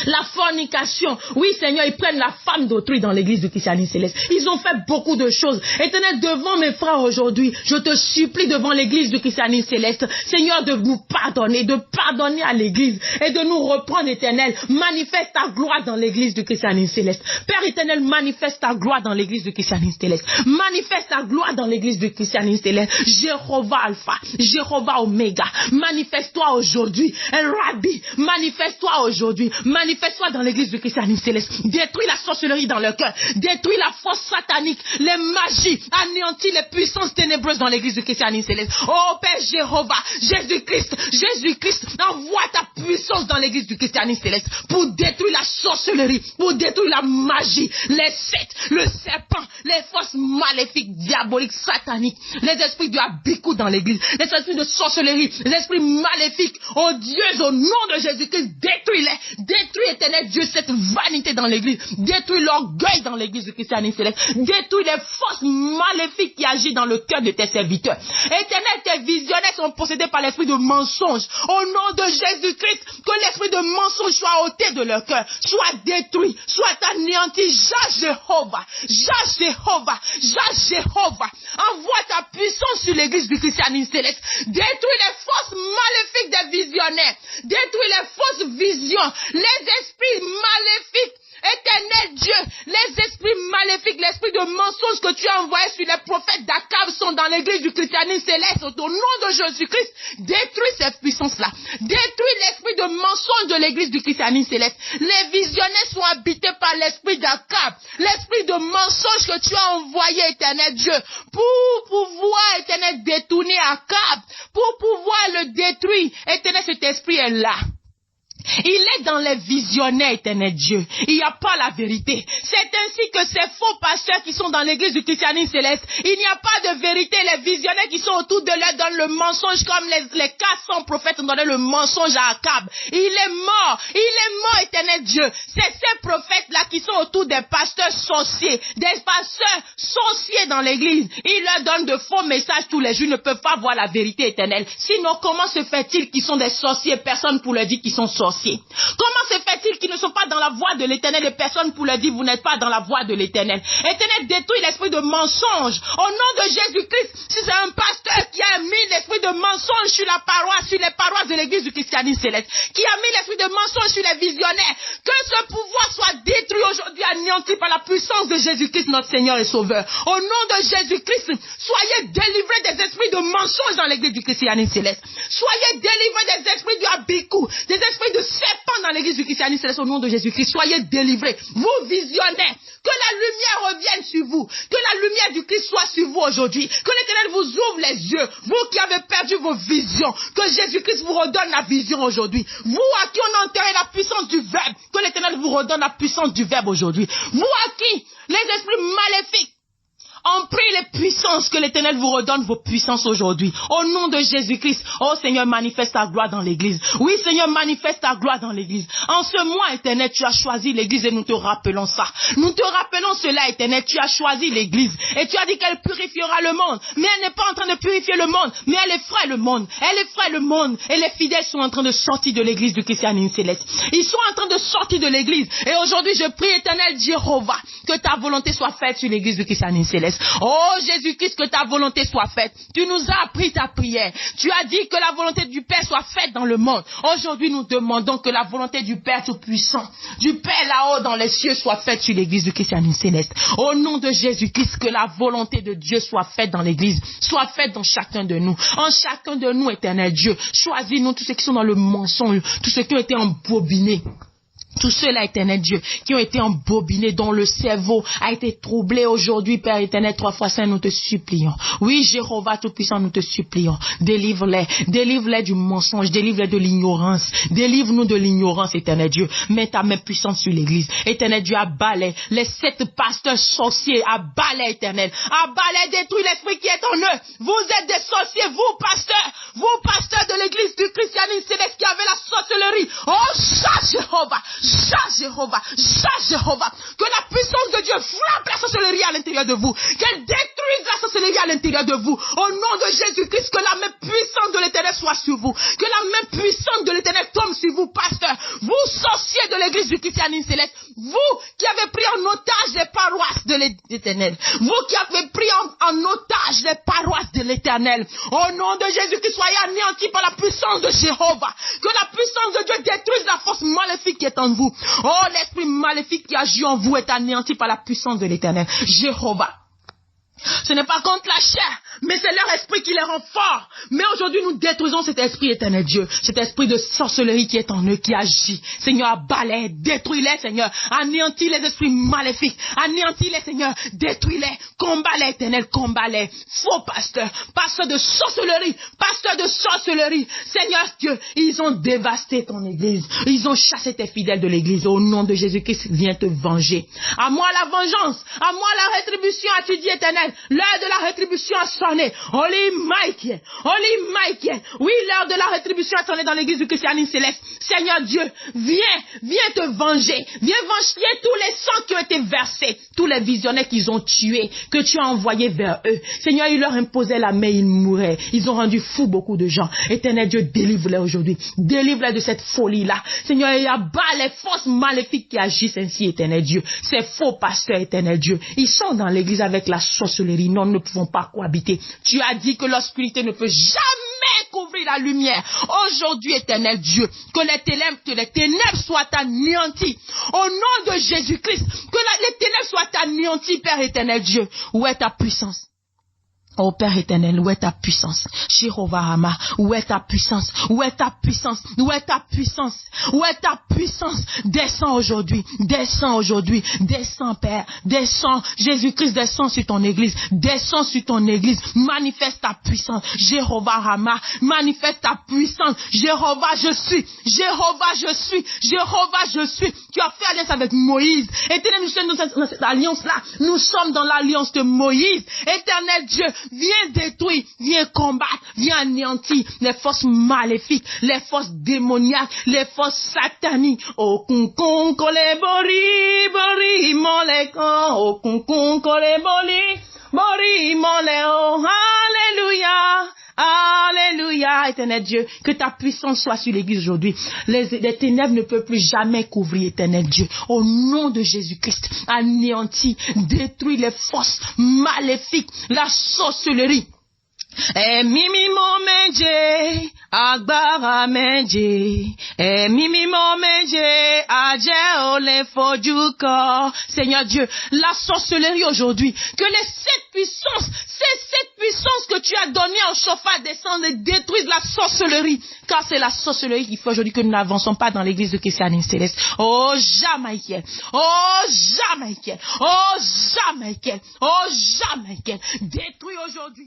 La fornication, oui Seigneur, ils prennent la femme d'autrui dans l'église du christianisme céleste. Ils ont fait beaucoup de choses. Éternel, devant mes frères aujourd'hui, je te supplie devant l'église du christianisme céleste, Seigneur, de nous pardonner, de pardonner à l'église et de nous reprendre, éternel. Manifeste ta gloire dans l'église du christianisme céleste. Père éternel, manifeste ta gloire dans l'église du christianisme céleste. Manifeste ta gloire dans l'église du christianisme céleste. Jéhovah Alpha, Jéhovah Oméga, manifeste-toi aujourd'hui. Rabbi, manifeste-toi aujourd'hui. Manifeste-toi dans l'église du christianisme céleste. Détruis la sorcellerie dans leur cœur. Détruis la force satanique, les magies. Anéantis les puissances ténébreuses dans l'église du christianisme céleste. Oh Père Jéhovah, Jésus-Christ, envoie ta puissance dans l'église du christianisme céleste pour détruire la sorcellerie, pour détruire la magie, les sectes, le serpent, les forces maléfiques, diaboliques, sataniques, les esprits du habicou dans l'église, les esprits de sorcellerie, les esprits maléfiques. Oh Dieu, au nom de Jésus-Christ, détruis-les. Détruis, éternel Dieu, cette vanité dans l'église. Détruis l'orgueil dans l'église du christianisme céleste. Détruis les forces maléfiques qui agissent dans le cœur de tes serviteurs. Éternel, tes visionnaires sont possédés par l'esprit de mensonge. Au nom de Jésus-Christ, que l'esprit de mensonge soit ôté de leur cœur, soit détruit, soit anéanti. Jage Jéhovah, jage Jéhovah, jage Jéhovah. Envoie ta puissance sur l'église du christianisme céleste. Détruis les forces maléfiques des visionnaires. Détruis les fausses visions, les esprits maléfiques. Éternel Dieu, les esprits maléfiques, l'esprit de mensonge que tu as envoyé sur les prophètes d'Akab sont dans l'église du christianisme céleste. Au nom de Jésus-Christ, détruis ces puissances-là. Détruis l'esprit de mensonge de l'église du christianisme céleste. Les visionnaires sont habités par l'esprit d'Akab, l'esprit de mensonge que tu as envoyé, éternel Dieu, pour pouvoir, éternel, détourner Akab, pour pouvoir le détruire. Éternel, cet esprit est là. Il est dans les visionnaires, éternel Dieu. Il n'y a pas la vérité. C'est ainsi que ces faux pasteurs qui sont dans l'église du christianisme céleste, il n'y a pas de vérité. Les visionnaires qui sont autour de leur donnent le mensonge comme les 400 prophètes ont donné le mensonge à Akab. Il est mort, éternel Dieu. C'est ces prophètes-là qui sont autour des pasteurs sorciers, des pasteurs sorciers dans l'église. Ils leur donnent de faux messages tous les jours. Ils ne peuvent pas voir la vérité éternelle. Sinon, comment se fait-il qu'ils sont des sorciers? Personne pour leur dire qu'ils sont sorciers. Comment se fait-il qu'ils ne sont pas dans la voie de l'éternel et personne pour leur dire vous n'êtes pas dans la voie de l'éternel? Éternel, détruis l'esprit de mensonge. Au nom de Jésus-Christ, si c'est un pasteur qui a mis l'esprit de mensonge sur la paroisse, sur les paroisses de l'église du christianisme céleste, qui a mis l'esprit de mensonge sur les visionnaires, que ce pouvoir soit détruit aujourd'hui, anéanti par la puissance de Jésus-Christ, notre Seigneur et Sauveur. Au nom de Jésus-Christ, soyez délivrés des esprits de mensonge dans l'église du christianisme céleste. Soyez délivrés des esprits du habicou, des esprits de serpent dans l'église du christianisme céleste au nom de Jésus-Christ. Soyez délivrés. Vous visionnaires, que la lumière revienne sur vous, que la lumière du Christ soit sur vous aujourd'hui, que l'Éternel vous ouvre les yeux, vous qui avez perdu vos visions, que Jésus-Christ vous redonne la vision aujourd'hui. Vous à qui on a enterré la puissance du Verbe, que l'Éternel vous redonne la puissance du Verbe aujourd'hui. Vous à qui les esprits maléfiques on prie les puissances, que l'Éternel vous redonne vos puissances aujourd'hui. Au nom de Jésus-Christ, oh Seigneur, manifeste ta gloire dans l'église. Oui Seigneur, manifeste ta gloire dans l'église. En ce mois, Éternel, tu as choisi l'église et nous te rappelons ça. Nous te rappelons cela, Éternel, tu as choisi l'église. Et tu as dit qu'elle purifiera le monde. Mais elle n'est pas en train de purifier le monde, mais elle effraie le monde. Elle effraie le monde. Et les fidèles sont en train de sortir de l'église du christianisme céleste. Ils sont en train de sortir de l'église. Et aujourd'hui, je prie, Éternel Jéhovah, que ta volonté soit faite sur l'église du christianisme céleste. Oh Jésus-Christ, que ta volonté soit faite. Tu nous as appris ta prière. Tu as dit que la volonté du Père soit faite dans le monde. Aujourd'hui, nous demandons que la volonté du Père Tout-Puissant, du Père là-haut dans les cieux, soit faite sur l'église du christianisme céleste. Au nom de Jésus-Christ, que la volonté de Dieu soit faite dans l'église, soit faite dans chacun de nous. En chacun de nous, éternel Dieu, choisis-nous tous ceux qui sont dans le mensonge, tous ceux qui ont été embobinés. Tous ceux-là, éternel Dieu, qui ont été embobinés, dont le cerveau a été troublé aujourd'hui, Père éternel, 3 fois saint, nous te supplions. Oui, Jéhovah Tout-Puissant, nous te supplions. Délivre-les du mensonge, délivre-les de l'ignorance. Délivre-nous de l'ignorance, éternel Dieu. Mets ta main puissante sur l'église. Éternel Dieu, abat-les. Les 7 pasteurs sorciers, abat-les, éternel. Abat-les, détruis l'esprit qui est en eux. Vous êtes des sorciers, vous pasteurs de l'église du christianisme céleste qui avez la sorcellerie. Oh, chasse Jéhovah. Jéhovah, que la puissance de Dieu frappe la sorcellerie à l'intérieur de vous, qu'elle détruise la sorcellerie à l'intérieur de vous, au nom de Jésus-Christ, que la main puissante de l'Éternel soit sur vous, que la main puissante de l'Éternel tombe sur vous, pasteurs, vous sorciers de l'église du christianisme céleste, vous qui avez pris en otage les paroisses de l'Éternel, vous qui avez pris en otage les paroisses de l'Éternel, au nom de Jésus-Christ, soyez anéantis par la puissance de Jéhovah, que la puissance de Dieu détruise la force maléfique qui est en vous. Oh, l'esprit maléfique qui agit en vous est anéanti par la puissance de l'Éternel. Jéhovah. Ce n'est pas contre la chair, mais c'est leur esprit qui les rend forts. Mais aujourd'hui, nous détruisons cet esprit, éternel Dieu, cet esprit de sorcellerie qui est en eux, qui agit. Seigneur, abat-les, détruis-les, Seigneur, anéantis les esprits maléfiques, anéantis-les, Seigneur, détruis-les, combat-les, éternel, combat-les. Faux pasteurs, pasteurs de sorcellerie, Seigneur Dieu, ils ont dévasté ton église, ils ont chassé tes fidèles de l'église. Au nom de Jésus-Christ, viens te venger. À moi la vengeance, à moi la rétribution, as-tu dit, éternel. L'heure de la rétribution a sonné. Holy Michael, oui, l'heure de la rétribution a sonné dans l'église du christianisme céleste. Seigneur Dieu, viens te venger, viens venger tous les sangs qui ont été versés, tous les visionnaires qu'ils ont tués, que tu as envoyés vers eux. Seigneur, ils leur imposaient la main, ils mouraient. Ils ont rendu fou beaucoup de gens. Éternel Dieu, délivre-les aujourd'hui. Délivre-les de cette folie-là. Seigneur, et abat les forces maléfiques qui agissent ainsi, éternel Dieu. Ces faux pasteurs, éternel Dieu, ils sont dans l'église avec la sorcellerie. Non, nous ne pouvons pas cohabiter. Tu as dit que l'obscurité ne peut jamais couvrir la lumière. Aujourd'hui, éternel Dieu, que les ténèbres soient anéanties. Au nom de Jésus-Christ, que les ténèbres soient anéanties, Père éternel Dieu. Où est ta puissance? Oh Père éternel, où est ta puissance? Jéhovah Rama, où est ta puissance? Où est ta puissance? Où est ta puissance? Où est ta puissance? Descends aujourd'hui, descends Père, descends, Jésus-Christ descend sur ton église, manifeste ta puissance, Jéhovah Rama, manifeste ta puissance, Jéhovah je suis, tu as fait alliance avec Moïse, éternel nous sommes dans cette alliance-là, nous sommes dans l'alliance de Moïse, éternel Dieu, viens détruire, viens combattre, viens anéantir les forces maléfiques, les forces démoniaques, les forces sataniques. Oh concon kole bori moleko, oh concon kole bori moleko. Alléluia. Alléluia, éternel Dieu, que ta puissance soit sur l'église aujourd'hui. Les ténèbres ne peuvent plus jamais couvrir, éternel Dieu. Au nom de Jésus-Christ, anéantis, détruis les forces maléfiques, la sorcellerie. Mimi momenje agbára méje mimi momenje aje ole fojuko. Seigneur Dieu, la sorcellerie aujourd'hui, que les sept puissances que tu as données en chauffard descendent et détruisent la sorcellerie, car c'est la sorcellerie qui fait aujourd'hui que nous n'avançons pas dans l'église de christianisme céleste. Oh Jamaïcain, détruis aujourd'hui.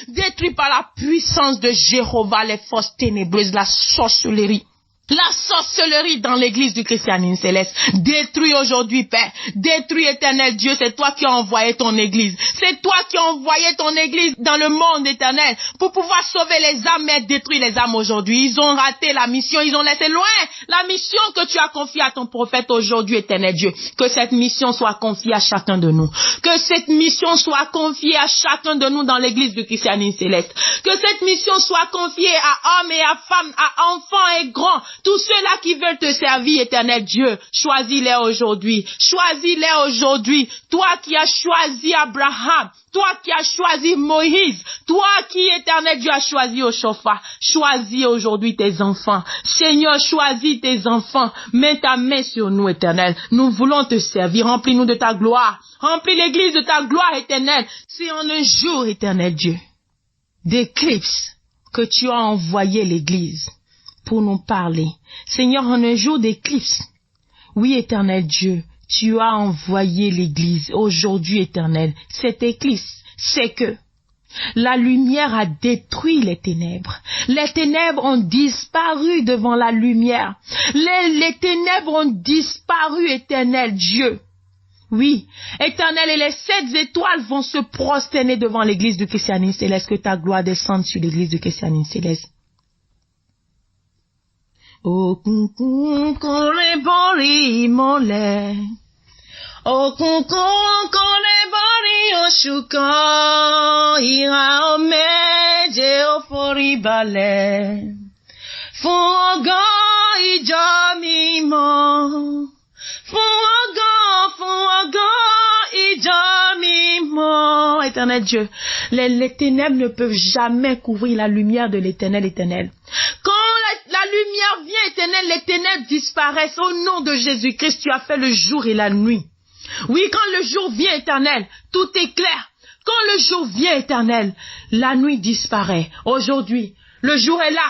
Détruis par la puissance de Jéhovah les forces ténébreuses, la sorcellerie. La sorcellerie dans l'église du christianisme céleste. Détruis aujourd'hui, Père. Détruis, éternel Dieu. C'est toi qui as envoyé ton église. C'est toi qui as envoyé ton église dans le monde éternel pour pouvoir sauver les âmes et détruire les âmes aujourd'hui. Ils ont raté la mission. Ils ont laissé loin la mission que tu as confiée à ton prophète aujourd'hui, éternel Dieu. Que cette mission soit confiée à chacun de nous. Que cette mission soit confiée à chacun de nous dans l'église du christianisme céleste. Que cette mission soit confiée à hommes et à femmes, à enfants et grands. Tous ceux-là qui veulent te servir, éternel Dieu, choisis-les aujourd'hui. Choisis-les aujourd'hui. Toi qui as choisi Abraham, toi qui as choisi Moïse, toi qui, éternel Dieu, as choisi Oshofa, choisis aujourd'hui tes enfants. Seigneur, choisis tes enfants. Mets ta main sur nous, éternel. Nous voulons te servir. Remplis-nous de ta gloire. Remplis l'église de ta gloire, éternelle. C'est en un jour, éternel Dieu, d'éclipse que tu as envoyé l'église pour nous parler. Seigneur, en un jour d'éclipse, oui, éternel Dieu, tu as envoyé l'église. Aujourd'hui, éternel, cette éclipse, c'est que la lumière a détruit les ténèbres. Les ténèbres ont disparu devant la lumière. Les ténèbres ont disparu, éternel Dieu. Oui, éternel, et les 7 étoiles vont se prosterner devant l'église du christianisme céleste. Que ta gloire descende sur l'église du christianisme céleste. O kunkun kore bori mole, o kunkun kore bori oshukan, ira omeje ofori balẹ̀, fún ọgọ́ ìjọ mímọ́, fún ọgọ́ ìjọ mímọ́. Éternel Dieu, les ténèbres ne peuvent jamais couvrir la lumière de l'éternel éternel. Quand la lumière vient, éternel, les ténèbres disparaissent. Au nom de Jésus-Christ, tu as fait le jour et la nuit. Oui, quand le jour vient, éternel, tout est clair. Quand le jour vient, Éternel, la nuit disparaît. Aujourd'hui, le jour est là.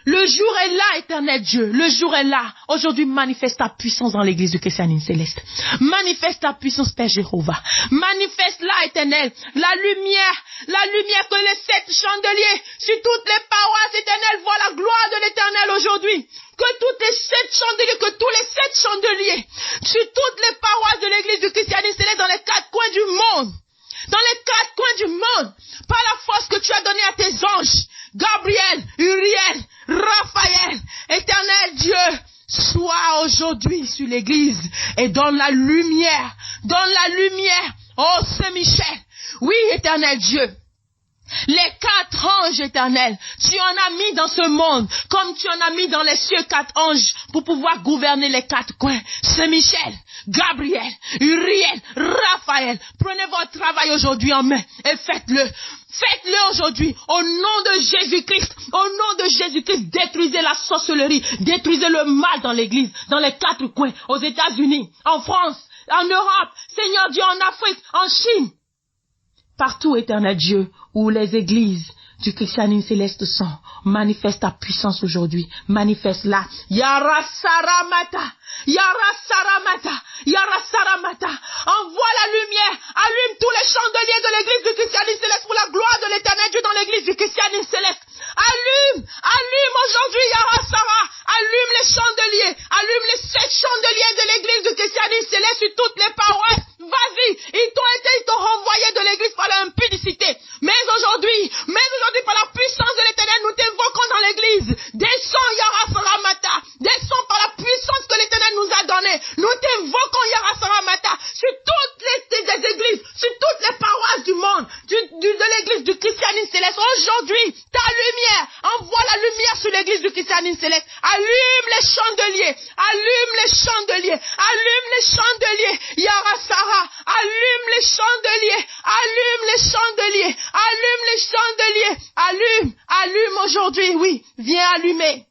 Le jour est là, Éternel Dieu. Le jour est là. Aujourd'hui, manifeste ta puissance dans l'église du Christianisme céleste. Manifeste ta puissance, Père Jéhovah. Manifeste là, Éternel, la lumière que les 7 chandeliers sur toutes les paroisses, Éternel, voient la gloire de l'Éternel aujourd'hui. Que toutes les 7 chandeliers, que tous les 7 chandeliers sur toutes les paroisses de l'église du Christianisme céleste dans les 4 coins du monde. Dans les 4 coins du monde, par la force que tu as donnée à tes anges, Gabriel, Uriel, Raphaël, Éternel Dieu, sois aujourd'hui sur l'église et donne la lumière, oh Saint-Michel, oui Éternel Dieu. Les 4 anges éternels, tu en as mis dans ce monde, comme tu en as mis dans les cieux 4 anges pour pouvoir gouverner les 4 coins. Saint-Michel, Gabriel, Uriel, Raphaël, prenez votre travail aujourd'hui en main et faites-le. Faites-le aujourd'hui, au nom de Jésus-Christ. Au nom de Jésus-Christ, détruisez la sorcellerie, détruisez le mal dans l'église, dans les 4 coins, aux États-Unis, en France, en Europe, Seigneur Dieu, en Afrique, en Chine. Partout, Éternel Dieu, où les églises du christianisme céleste sont, manifeste ta puissance aujourd'hui, manifeste-la. Yara Saramata, Yara Saramata, Yara Saramata. Envoie la lumière, allume tous les chandeliers de l'église du christianisme céleste pour la gloire de l'Éternel Dieu dans l'église du christianisme céleste. Allume aujourd'hui, Yara Sarah, allume les chandeliers, allume les 7 chandeliers de l'église du christianisme céleste sur toutes les paroisses. Vas-y, ils t'ont renvoyé de l'église par l'impudicité. Mais aujourd'hui, par la puissance de l'Éternel, nous t'invoquons dans l'église. Descends, Yara Saramata. Descends par la puissance que l'Éternel nous a donnée. Nous t'invoquons, Yara Saramata, sur toutes les églises, sur toutes les paroisses du monde, de l'église du christianisme céleste. Aujourd'hui, ta lumière, envoie la lumière sur l'église du christianisme céleste. Allume les chandeliers, allume les chandeliers, allume les chandeliers, Yara Sarah, allume les chandeliers, allume les chandeliers, allume les chandeliers, allume aujourd'hui, oui, viens allumer.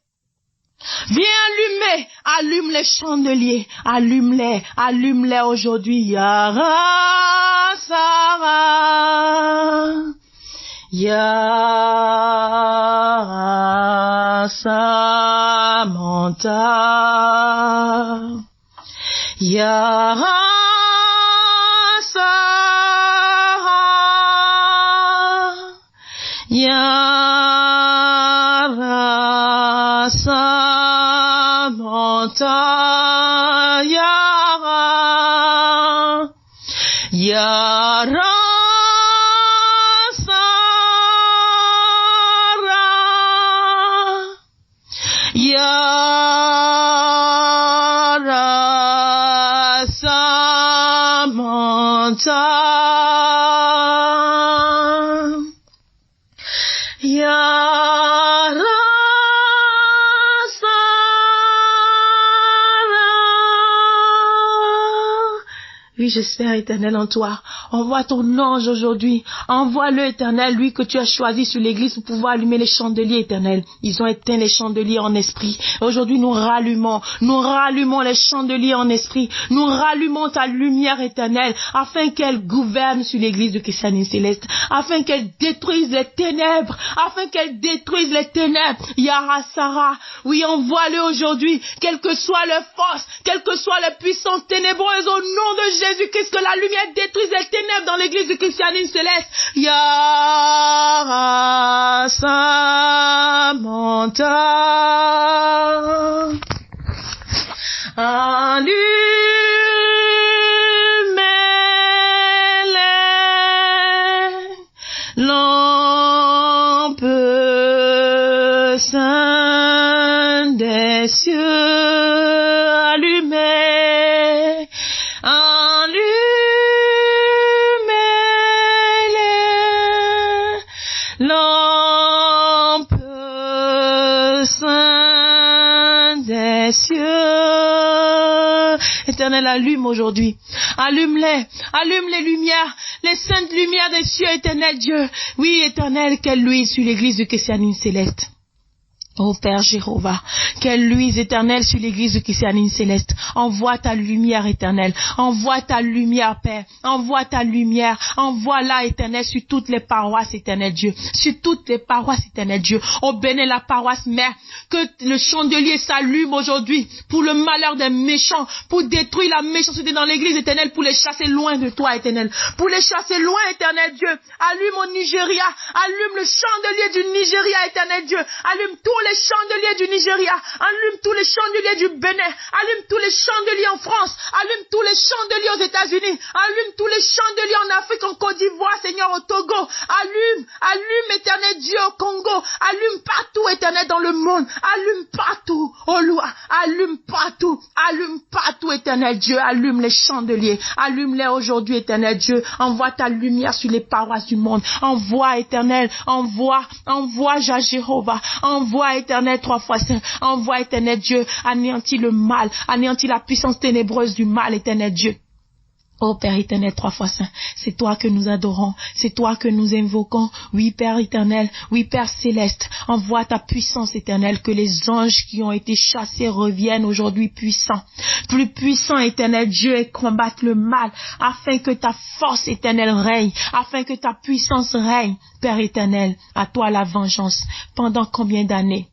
Allume les chandeliers, allume-les aujourd'hui, Yara Sarah, Yara Samantha, Yara Sarah, Yara Samantha, Yara Sarah, Yara Samantha, Yara Sarah. Oui, j'espère, Éternel, en toi. Envoie ton ange aujourd'hui. Envoie-le, Éternel, lui que tu as choisi sur l'église pour pouvoir allumer les chandeliers, Éternel. Ils ont éteint les chandeliers en esprit. Aujourd'hui, nous rallumons les chandeliers en esprit. Nous rallumons ta lumière, Éternel, afin qu'elle gouverne sur l'église du christianisme céleste, afin qu'elle détruise les ténèbres, Yara Sarah, oui, envoie-le aujourd'hui, quelle que soit leur force, quelles que soient les puissances ténébreuses, au nom de Jésus-Christ, que la lumière détruise les ténèbres dans l'église du christianisme céleste. Yara Samantha, allumez-les lampes saintes des cieux, allumez lampes saintes des cieux. Éternel, allume aujourd'hui. Allume les lumières, les saintes lumières des cieux, Éternel Dieu. Oui, Éternel, qu'elle luise sur l'église du christianisme céleste. Ô Père Jéhovah, quelle luise éternelle sur l'église de Christianité Céleste. Envoie ta lumière éternelle. Envoie ta lumière, Père. Envoie ta lumière. Envoie-la éternelle sur toutes les paroisses, éternel Dieu. Sur toutes les paroisses, éternel Dieu. Oh, bénis la paroisse mère. Que le chandelier s'allume aujourd'hui pour le malheur des méchants, pour détruire la méchanceté dans l'église éternelle, pour les chasser loin de toi, éternel. Pour les chasser loin, éternel Dieu. Allume au Nigeria. Allume le chandelier du Nigeria, éternel Dieu. Allume tous les chandeliers du Nigeria, allume tous les chandeliers du Bénin, allume tous les chandeliers en France, allume tous les chandeliers aux États-Unis, allume tous les chandeliers en Afrique, en Côte d'Ivoire, Seigneur, au Togo, allume, éternel Dieu, au Congo, allume partout, éternel, dans le monde, allume partout, oh loi, allume partout, éternel Dieu, allume les chandeliers, allume-les aujourd'hui, éternel Dieu, envoie ta lumière sur les paroisses du monde, envoie, éternel, envoie, Jéhovah, envoie, éternel, 3 fois saint, envoie, éternel Dieu, anéantis le mal, anéantis la puissance ténébreuse du mal, éternel Dieu. Oh Père éternel, 3 fois saint, c'est toi que nous adorons, c'est toi que nous invoquons. Oui Père éternel, oui Père céleste, envoie ta puissance éternelle, que les anges qui ont été chassés reviennent aujourd'hui puissants, plus puissants éternel Dieu, et combattent le mal, afin que ta force éternelle règne, afin que ta puissance règne. Père éternel, à toi la vengeance. Pendant combien d'années,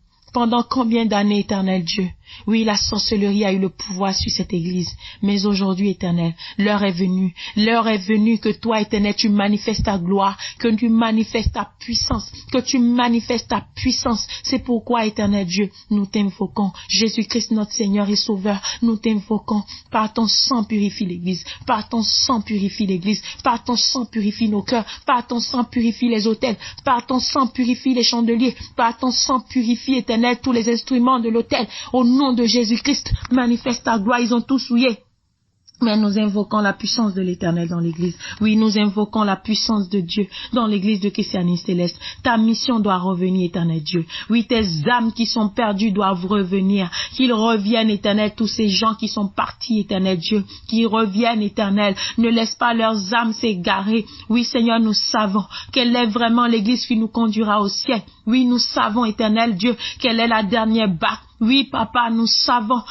éternel Dieu? Oui, la sorcellerie a eu le pouvoir sur cette église. Mais aujourd'hui, éternel, l'heure est venue que toi, éternel, tu manifestes ta gloire, que tu manifestes ta puissance, C'est pourquoi, éternel Dieu, nous t'invoquons. Jésus-Christ, notre Seigneur et Sauveur, nous t'invoquons. Par ton sang, purifie l'église. Par ton sang, purifie l'église. Par ton sang, purifie nos cœurs. Par ton sang, purifie les autels. Par ton sang, purifie les chandeliers. Par ton sang, purifie, éternel, tous les instruments de l'autel. Au nom de Jésus-Christ, manifeste ta gloire. Ils ont tous souillé. Mais nous invoquons la puissance de l'Éternel dans l'église. Oui, nous invoquons la puissance de Dieu dans l'église de Christianité Céleste. Ta mission doit revenir, éternel Dieu. Oui, tes âmes qui sont perdues doivent revenir. Qu'ils reviennent, éternel, tous ces gens qui sont partis, éternel Dieu. Qu'ils reviennent, éternel. Ne laisse pas leurs âmes s'égarer. Oui, Seigneur, nous savons quelle est vraiment l'église qui nous conduira au ciel. Oui, nous savons, éternel Dieu, quelle est la dernière barque. Oui, papa, nous savons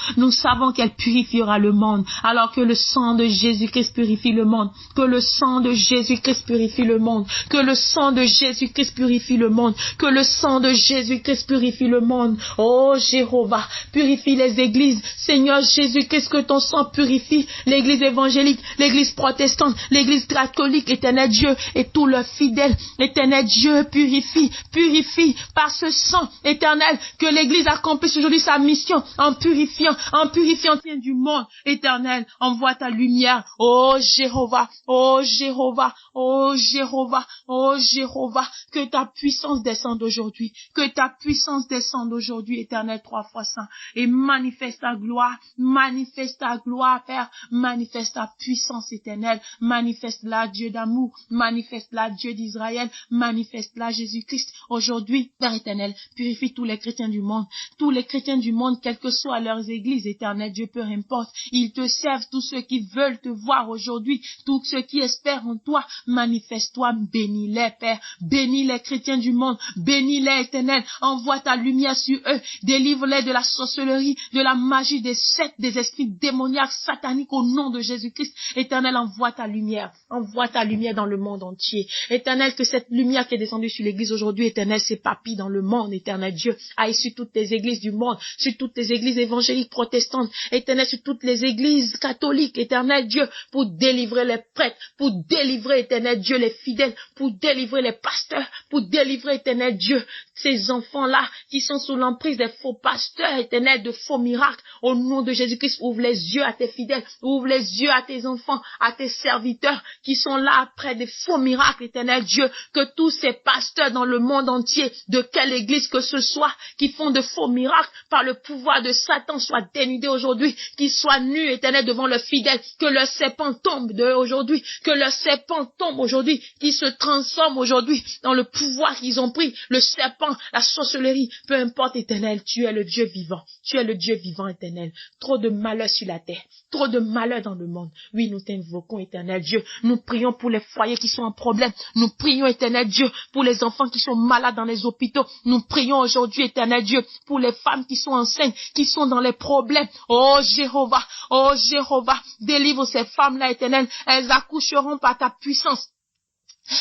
qu'elle purifiera le monde, alors que le sang de Jésus-Christ purifie le monde, que le sang de Jésus-Christ purifie le monde, que le sang de Jésus-Christ purifie le monde, que le sang de Jésus-Christ purifie le monde. Oh, Jéhovah, purifie les églises. Seigneur Jésus-Christ, que ton sang purifie l'église évangélique, l'église protestante, l'église catholique, éternel Dieu, et tous leurs fidèles. Éternel Dieu, purifie par ce sang, éternel, que l'église accomplisse aujourd'hui sa mission en purifiant du monde. Éternel, envoie ta lumière. Oh Jéhovah, que ta puissance descende aujourd'hui, éternel, 3 fois saint, et manifeste ta gloire, Père, manifeste ta puissance éternelle, manifeste-la, Dieu d'amour, manifeste-la, Dieu d'Israël, manifeste-la, Jésus-Christ, aujourd'hui, Père éternel, purifie tous les chrétiens du monde, quelles que soient leurs églises, éternel Dieu, peu importe, ils te servent, tous ceux qui veulent te voir aujourd'hui, tous ceux qui espèrent en toi, manifeste-toi, bénis-les, Père, bénis les chrétiens du monde, bénis-les, éternel, envoie ta lumière sur eux, délivre-les de la sorcellerie, de la magie, des sectes, des esprits démoniaques, sataniques, au nom de Jésus-Christ, éternel, envoie ta lumière dans le monde entier, éternel, que cette lumière qui est descendue sur l'église aujourd'hui, éternel, s'épapille dans le monde, éternel Dieu, aille sur toutes les églises du monde, sur toutes les églises évangéliques protestantes, éternel, sur toutes les églises catholiques, éternel Dieu, pour délivrer les prêtres, pour délivrer, éternel Dieu, les fidèles, pour délivrer les pasteurs, pour délivrer, éternel Dieu, ces enfants-là qui sont sous l'emprise des faux pasteurs, éternel, de faux miracles. Au nom de Jésus-Christ, ouvre les yeux à tes fidèles, ouvre les yeux à tes enfants, à tes serviteurs qui sont là après des faux miracles, éternel Dieu, que tous ces pasteurs dans le monde entier, de quelle église que ce soit, qui font de faux miracles, par le pouvoir de Satan, soient dénudés aujourd'hui, qu'ils soient nus, Éternel, devant le fidèle, que le serpent tombe de aujourd'hui, que le serpent tombe aujourd'hui, qu'ils se transforment aujourd'hui dans le pouvoir qu'ils ont pris, le serpent, la sorcellerie, peu importe, Éternel, tu es le Dieu vivant, tu es le Dieu vivant, Éternel. Trop de malheur sur la terre, trop de malheur dans le monde. Oui, nous t'invoquons, Éternel Dieu, nous prions pour les foyers qui sont en problème, nous prions, Éternel Dieu, pour les enfants qui sont malades dans les hôpitaux, nous prions aujourd'hui, Éternel Dieu, pour les femmes qui sont enceintes, qui sont dans les problèmes. Oh Jéhovah, délivre ces femmes-là, Éternel, elles accoucheront par ta puissance.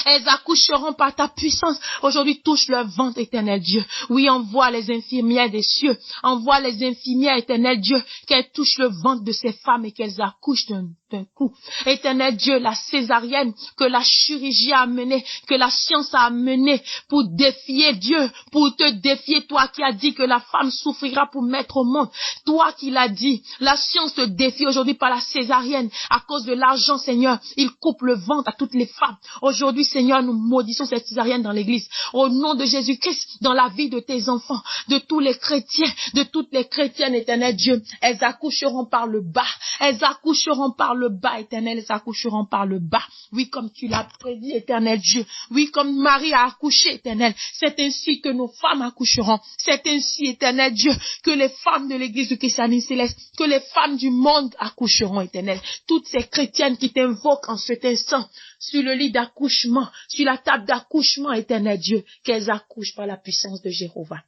Elles accoucheront par ta puissance. Aujourd'hui, touche leur ventre, Éternel Dieu. Oui, envoie les infirmières des cieux. Envoie les infirmières, Éternel Dieu, qu'elles touchent le ventre de ces femmes et qu'elles accouchent d'un coup. Éternel Dieu, la césarienne que la chirurgie a menée, que la science a menée pour défier Dieu, pour te défier, toi qui as dit que la femme souffrira pour mettre au monde. Toi qui l'as dit, la science te défie aujourd'hui par la césarienne. À cause de l'argent, Seigneur, il coupe le ventre à toutes les femmes. Aujourd'hui, Seigneur, nous maudissons cette césarienne dans l'église. Au nom de Jésus-Christ, dans la vie de tes enfants, de tous les chrétiens, de toutes les chrétiennes, Éternel Dieu, elles accoucheront par le bas. Elles accoucheront par le bas, Éternel, elles accoucheront par le bas. Oui, comme tu l'as prédit, Éternel Dieu. Oui, comme Marie a accouché, Éternel. C'est ainsi que nos femmes accoucheront. C'est ainsi, Éternel Dieu, que les femmes de l'église du Christianisme céleste, que les femmes du monde accoucheront, Éternel. Toutes ces chrétiennes qui t'invoquent en cet instant, sur le lit d'accouchement, sur la table d'accouchement, Éternel Dieu, qu'elles accouchent par la puissance de Jéhovah.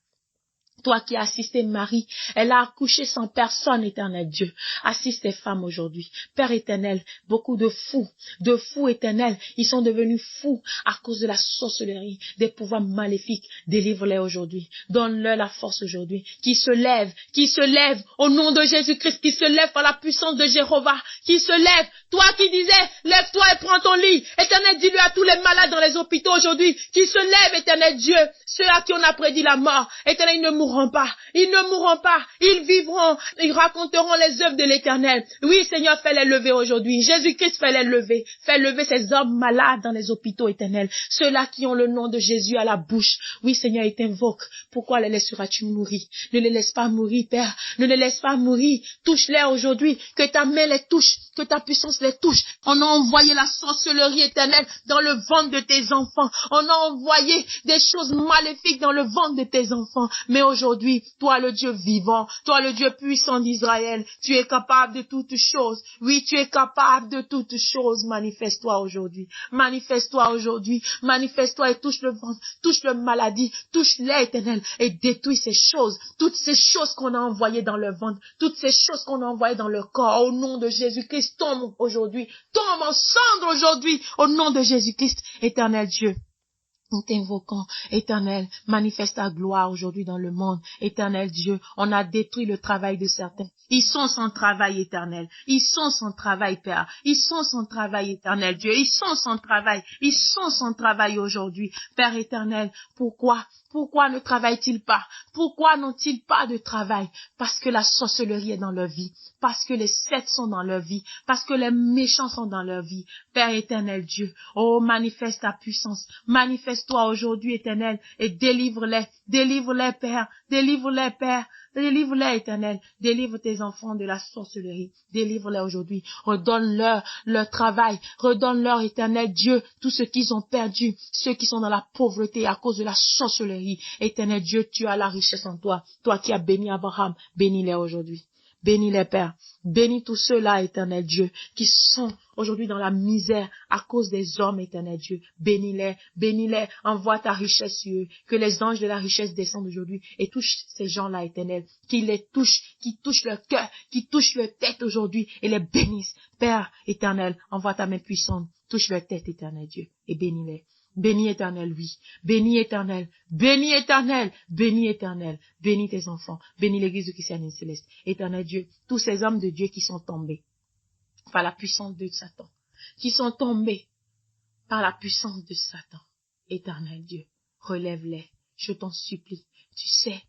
Toi qui as assisté Marie, elle a accouché sans personne, Éternel Dieu. Assiste les femmes aujourd'hui. Père éternel, beaucoup de fous éternels, ils sont devenus fous à cause de la sorcellerie, des pouvoirs maléfiques. Délivre-les aujourd'hui. Donne-leur la force aujourd'hui. Qui se lève au nom de Jésus-Christ, qui se lève par la puissance de Jéhovah, qui se lève. Toi qui disais, lève-toi et prends ton lit. Éternel, dis-lui à tous les malades dans les hôpitaux aujourd'hui, qui se lèvent, Éternel Dieu, ceux à qui on a prédit la mort. Éternel, ils ne mourront pas, ils vivront, ils raconteront les œuvres de l'Éternel. Oui, Seigneur, fais-les lever aujourd'hui. Jésus-Christ, fais lever ces hommes malades dans les hôpitaux, Éternel. Ceux-là qui ont le nom de Jésus à la bouche. Oui, Seigneur, ils t'invoquent. Pourquoi les laisseras-tu mourir? Ne les laisse pas mourir, Père. Ne les laisse pas mourir. Touche-les aujourd'hui. Que ta main les touche. Que ta puissance les touche. On a envoyé la sorcellerie éternelle dans le ventre de tes enfants. On a envoyé des choses maléfiques dans le ventre de tes enfants. Mais aujourd'hui, toi le Dieu vivant, toi le Dieu puissant d'Israël, tu es capable de toutes choses. Oui, tu es capable de toutes choses. Manifeste-toi aujourd'hui. Manifeste-toi aujourd'hui. Manifeste-toi et touche le ventre, touche le maladie, touche-les, Éternel, et détruis ces choses. Toutes ces choses qu'on a envoyées dans le ventre, toutes ces choses qu'on a envoyées dans le corps, au nom de Jésus-Christ, tombe aujourd'hui, tombe en cendres aujourd'hui, au nom de Jésus-Christ, Éternel Dieu. Nous t'invoquons, Éternel, manifeste ta gloire aujourd'hui dans le monde. Éternel Dieu, on a détruit le travail de certains. Ils sont sans travail, Éternel. Ils sont sans travail, Père. Ils sont sans travail, Éternel Dieu. Ils sont sans travail. Ils sont sans travail aujourd'hui. Père éternel, pourquoi ne travaillent-ils pas? Pourquoi n'ont-ils pas de travail? Parce que la sorcellerie est dans leur vie. Parce que les sectes sont dans leur vie. Parce que les méchants sont dans leur vie. Père éternel Dieu, oh, manifeste ta puissance. Manifeste-toi aujourd'hui, Éternel, et délivre-les. Délivre-les, Père. Délivre-les, Père. Délivre-les, Éternel. Délivre tes enfants de la sorcellerie. Délivre-les aujourd'hui. Redonne-leur leur travail. Redonne-leur, Éternel Dieu, tout ce qu'ils ont perdu. Ceux qui sont dans la pauvreté à cause de la sorcellerie. Éternel Dieu, tu as la richesse en toi. Toi qui as béni Abraham, bénis-les aujourd'hui. Bénis-les, Père. Bénis tous ceux-là, Éternel Dieu, qui sont aujourd'hui dans la misère à cause des hommes, Éternel Dieu. Bénis-les, bénis-les. Envoie ta richesse sur eux. Que les anges de la richesse descendent aujourd'hui et touchent ces gens-là, Éternel. Qui les touchent, qui touchent leur cœur, qui touchent leur tête aujourd'hui et les bénissent. Père éternel, envoie ta main puissante. Touche leur tête, Éternel Dieu, et bénis-les. Bénis éternel, oui. Bénis éternel. Bénis éternel. Bénis éternel. Bénis tes enfants. Bénis l'église du christianisme céleste. Éternel Dieu, tous ces hommes de Dieu qui sont tombés par la puissance de Satan. Qui sont tombés par la puissance de Satan. Éternel Dieu, relève-les. Je t'en supplie. Tu sais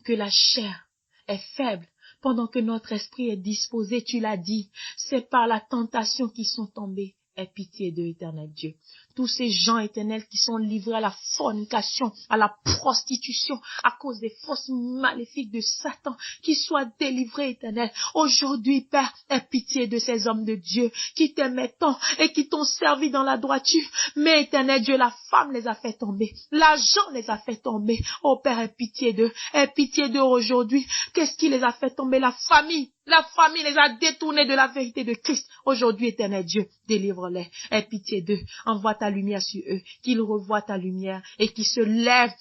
que la chair est faible pendant que notre esprit est disposé. Tu l'as dit. C'est par la tentation qu'ils sont tombés. Aie pitié d'eux, éternel Dieu. tous ces gens éternels qui sont livrés à la fornication, à la prostitution, à cause des forces maléfiques de Satan, qui soient délivrés, éternel. Aujourd'hui, Père, aie pitié de ces hommes de Dieu qui t'aimaient tant et qui t'ont servi dans la droiture. Mais, éternel Dieu, la femme les a fait tomber, l'argent les a fait tomber. Oh Père, aie pitié d'eux aujourd'hui. Qu'est-ce qui les a fait tomber? La famille les a détournés de la vérité de Christ. Aujourd'hui, éternel Dieu, délivre-les. Aie pitié d'eux. Envoie ta lumière sur eux. Qu'ils revoient ta lumière et qu'ils se lèvent,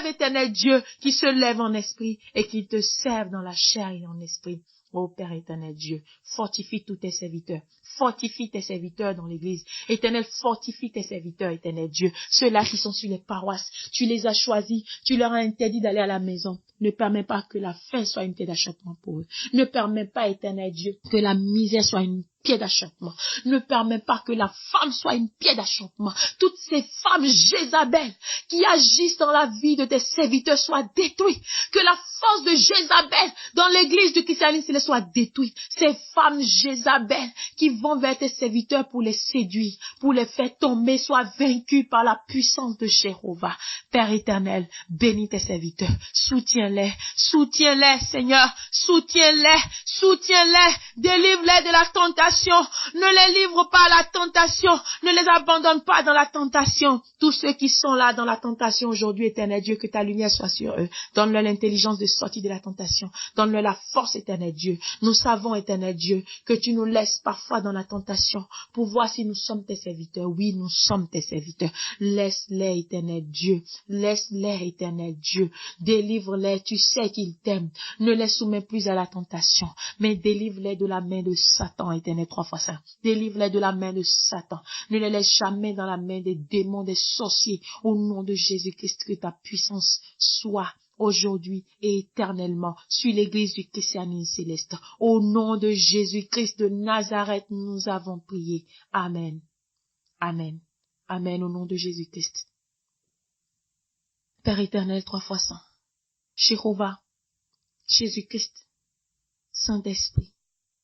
éternel Dieu, qu'ils se lèvent en esprit et qu'ils te servent dans la chair et en esprit. Ô Père éternel Dieu, fortifie tous tes serviteurs. Fortifie tes serviteurs dans l'église. Éternel, fortifie tes serviteurs, éternel Dieu. Ceux-là qui sont sur les paroisses, tu les as choisis, tu leur as interdit d'aller à la maison. Ne permets pas que la faim soit une pierre d'achoppement pour eux. Ne permets pas, éternel Dieu, que la misère soit une pierre d'achoppement. Ne permets pas que la femme soit une pierre d'achoppement. Toutes ces femmes Jézabel qui agissent dans la vie de tes serviteurs soient détruites. Que la force de Jézabel dans l'église de christianisme soit détruite. Ces femmes Jézabel qui vont vers tes serviteurs pour les séduire, pour les faire tomber, soient vaincues par la puissance de Jéhovah. Père éternel, bénis tes serviteurs. Soutiens-les, Seigneur. Soutiens-les. Délivre-les de la tentation. Ne les livre pas à la tentation. Ne les abandonne pas dans la tentation. Tous ceux qui sont là dans la tentation aujourd'hui, éternel Dieu, que ta lumière soit sur eux. Donne-leur l'intelligence de sortir de la tentation. Donne-leur la force, éternel Dieu. Nous savons, éternel Dieu, que tu nous laisses parfois dans la tentation pour voir si nous sommes tes serviteurs. Oui, nous sommes tes serviteurs. Laisse-les, éternel Dieu. Laisse-les, éternel Dieu. Délivre-les. Tu sais qu'ils t'aiment. Ne les soumets plus à la tentation, mais délivre-les de la main de Satan, éternel 3 fois saint. Délivre-les de la main de Satan. Ne les laisse jamais dans la main des démons, des sorciers. Au nom de Jésus-Christ, que ta puissance soit aujourd'hui et éternellement sur l'église du christianisme céleste. Au nom de Jésus-Christ de Nazareth, nous avons prié. Amen. Amen. Amen au nom de Jésus-Christ. Père éternel 3 fois saint, Jéhovah, Jésus-Christ, Saint-Esprit,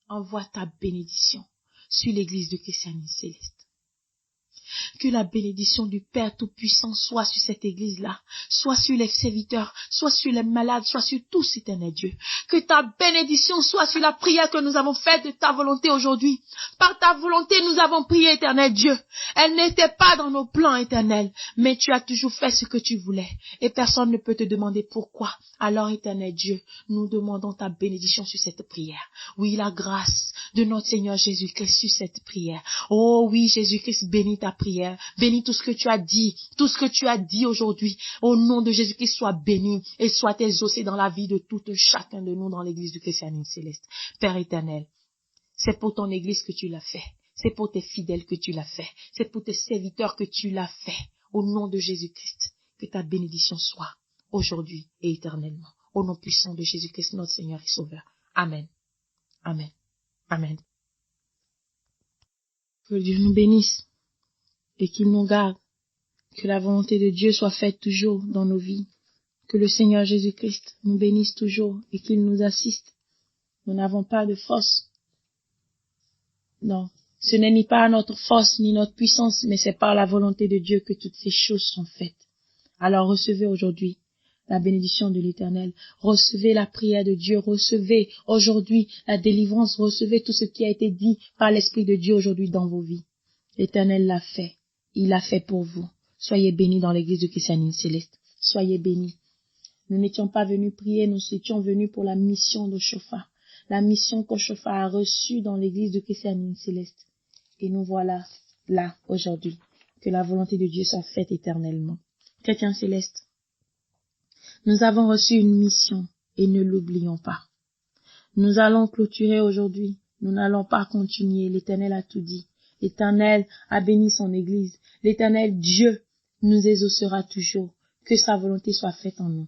envoie ta bénédiction sur l'église du christianisme céleste. Que la bénédiction du Père Tout-Puissant soit sur cette église-là, soit sur les serviteurs, soit sur les malades, soit sur tous, éternel Dieu. Que ta bénédiction soit sur la prière que nous avons faite de ta volonté aujourd'hui. Par ta volonté, nous avons prié, éternel Dieu. Elle n'était pas dans nos plans, éternel, mais tu as toujours fait ce que tu voulais. Et personne ne peut te demander pourquoi. Alors, éternel Dieu, nous demandons ta bénédiction sur cette prière. Oui, la grâce de notre Seigneur Jésus-Christ sur cette prière. Oh oui, Jésus-Christ, bénis ta prière. Bénis tout ce que tu as dit aujourd'hui. Au nom de Jésus-Christ, sois béni et sois exaucé dans la vie de tout chacun de nous dans l'église du christianisme céleste. Père éternel, c'est pour ton église que tu l'as fait. C'est pour tes fidèles que tu l'as fait. C'est pour tes serviteurs que tu l'as fait. Au nom de Jésus-Christ, que ta bénédiction soit aujourd'hui et éternellement. Au nom puissant de Jésus-Christ, notre Seigneur et Sauveur. Amen. Amen. Amen. Que Dieu nous bénisse et qu'il nous garde. Que la volonté de Dieu soit faite toujours dans nos vies. Que le Seigneur Jésus-Christ nous bénisse toujours et qu'il nous assiste. Nous n'avons pas de force. Non, ce n'est ni par notre force ni notre puissance, mais c'est par la volonté de Dieu que toutes ces choses sont faites. Alors recevez aujourd'hui la bénédiction de l'Éternel. Recevez la prière de Dieu. Recevez aujourd'hui la délivrance. Recevez tout ce qui a été dit par l'Esprit de Dieu aujourd'hui dans vos vies. L'Éternel l'a fait. Il l'a fait pour vous. Soyez bénis dans l'église du christianisme céleste. Soyez bénis. Nous n'étions pas venus prier, nous étions venus pour la mission de Chauffard. La mission que Chauffard a reçue dans l'église du christianisme céleste. Et nous voilà là aujourd'hui. Que la volonté de Dieu soit faite éternellement. Chrétiens célestes, nous avons reçu une mission et ne l'oublions pas. Nous allons clôturer aujourd'hui. Nous n'allons pas continuer. L'Éternel a tout dit. L'Éternel a béni son Église. L'Éternel Dieu nous exaucera toujours. Que sa volonté soit faite en nous.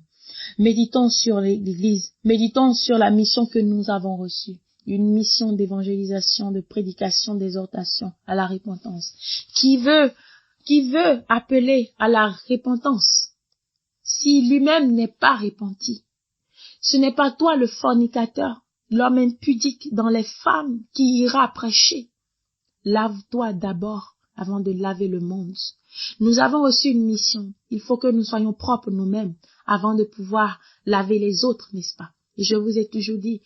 Méditons sur l'Église. Méditons sur la mission que nous avons reçue. Une mission d'évangélisation, de prédication, d'exhortation à la repentance. Qui veut appeler à la repentance? Si lui-même n'est pas repenti, ce n'est pas toi le fornicateur, l'homme impudique dans les femmes qui ira prêcher. Lave-toi d'abord avant de laver le monde. Nous avons aussi une mission. Il faut que nous soyons propres nous-mêmes avant de pouvoir laver les autres, n'est-ce pas? Et je vous ai toujours dit,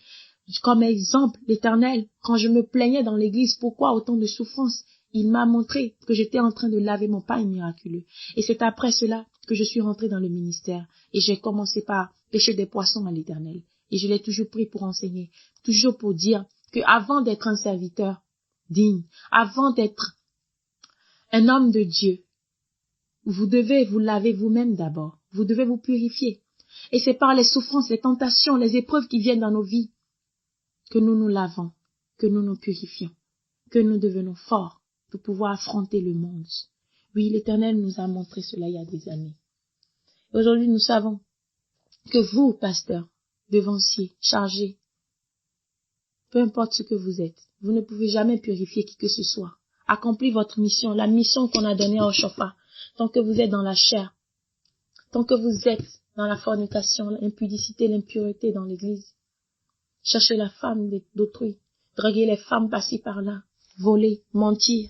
comme exemple, l'Éternel, quand je me plaignais dans l'église, pourquoi autant de souffrance? Il m'a montré que j'étais en train de laver mon pain miraculeux. Et c'est après cela que je suis rentrée dans le ministère. Et j'ai commencé par pêcher des poissons à l'Éternel. Et je l'ai toujours pris pour enseigner, toujours pour dire que avant d'être un serviteur digne, avant d'être un homme de Dieu, vous devez vous laver vous-même d'abord. Vous devez vous purifier. Et c'est par les souffrances, les tentations, les épreuves qui viennent dans nos vies que nous nous lavons, que nous nous purifions, que nous devenons forts pour pouvoir affronter le monde. Oui, l'Éternel nous a montré cela il y a des années. Aujourd'hui, nous savons que vous, pasteurs, devanciers, chargés, peu importe ce que vous êtes, vous ne pouvez jamais purifier qui que ce soit. Accomplis votre mission, la mission qu'on a donnée au Shofar. Tant que vous êtes dans la chair, tant que vous êtes dans la fornication, l'impudicité, l'impureté dans l'église, chercher la femme d'autrui, draguer les femmes par-ci par-là, voler, mentir,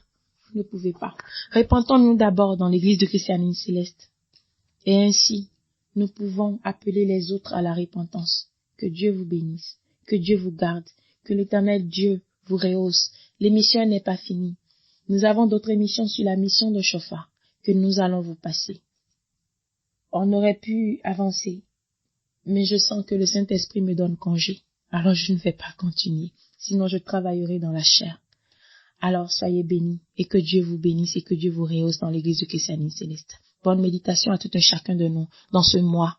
vous ne pouvez pas. Repentons-nous d'abord dans l'église de Christianité Céleste. Et ainsi, nous pouvons appeler les autres à la repentance. Que Dieu vous bénisse, que Dieu vous garde, que l'Éternel Dieu vous rehausse. L'émission n'est pas finie. Nous avons d'autres émissions sur la mission de Shofar que nous allons vous passer. On aurait pu avancer, mais je sens que le Saint-Esprit me donne congé. Alors je ne vais pas continuer, sinon je travaillerai dans la chair. Alors soyez bénis, et que Dieu vous bénisse et que Dieu vous rehausse dans l'église de Christianité Céleste. Bonne méditation à tout un chacun de nous dans ce mois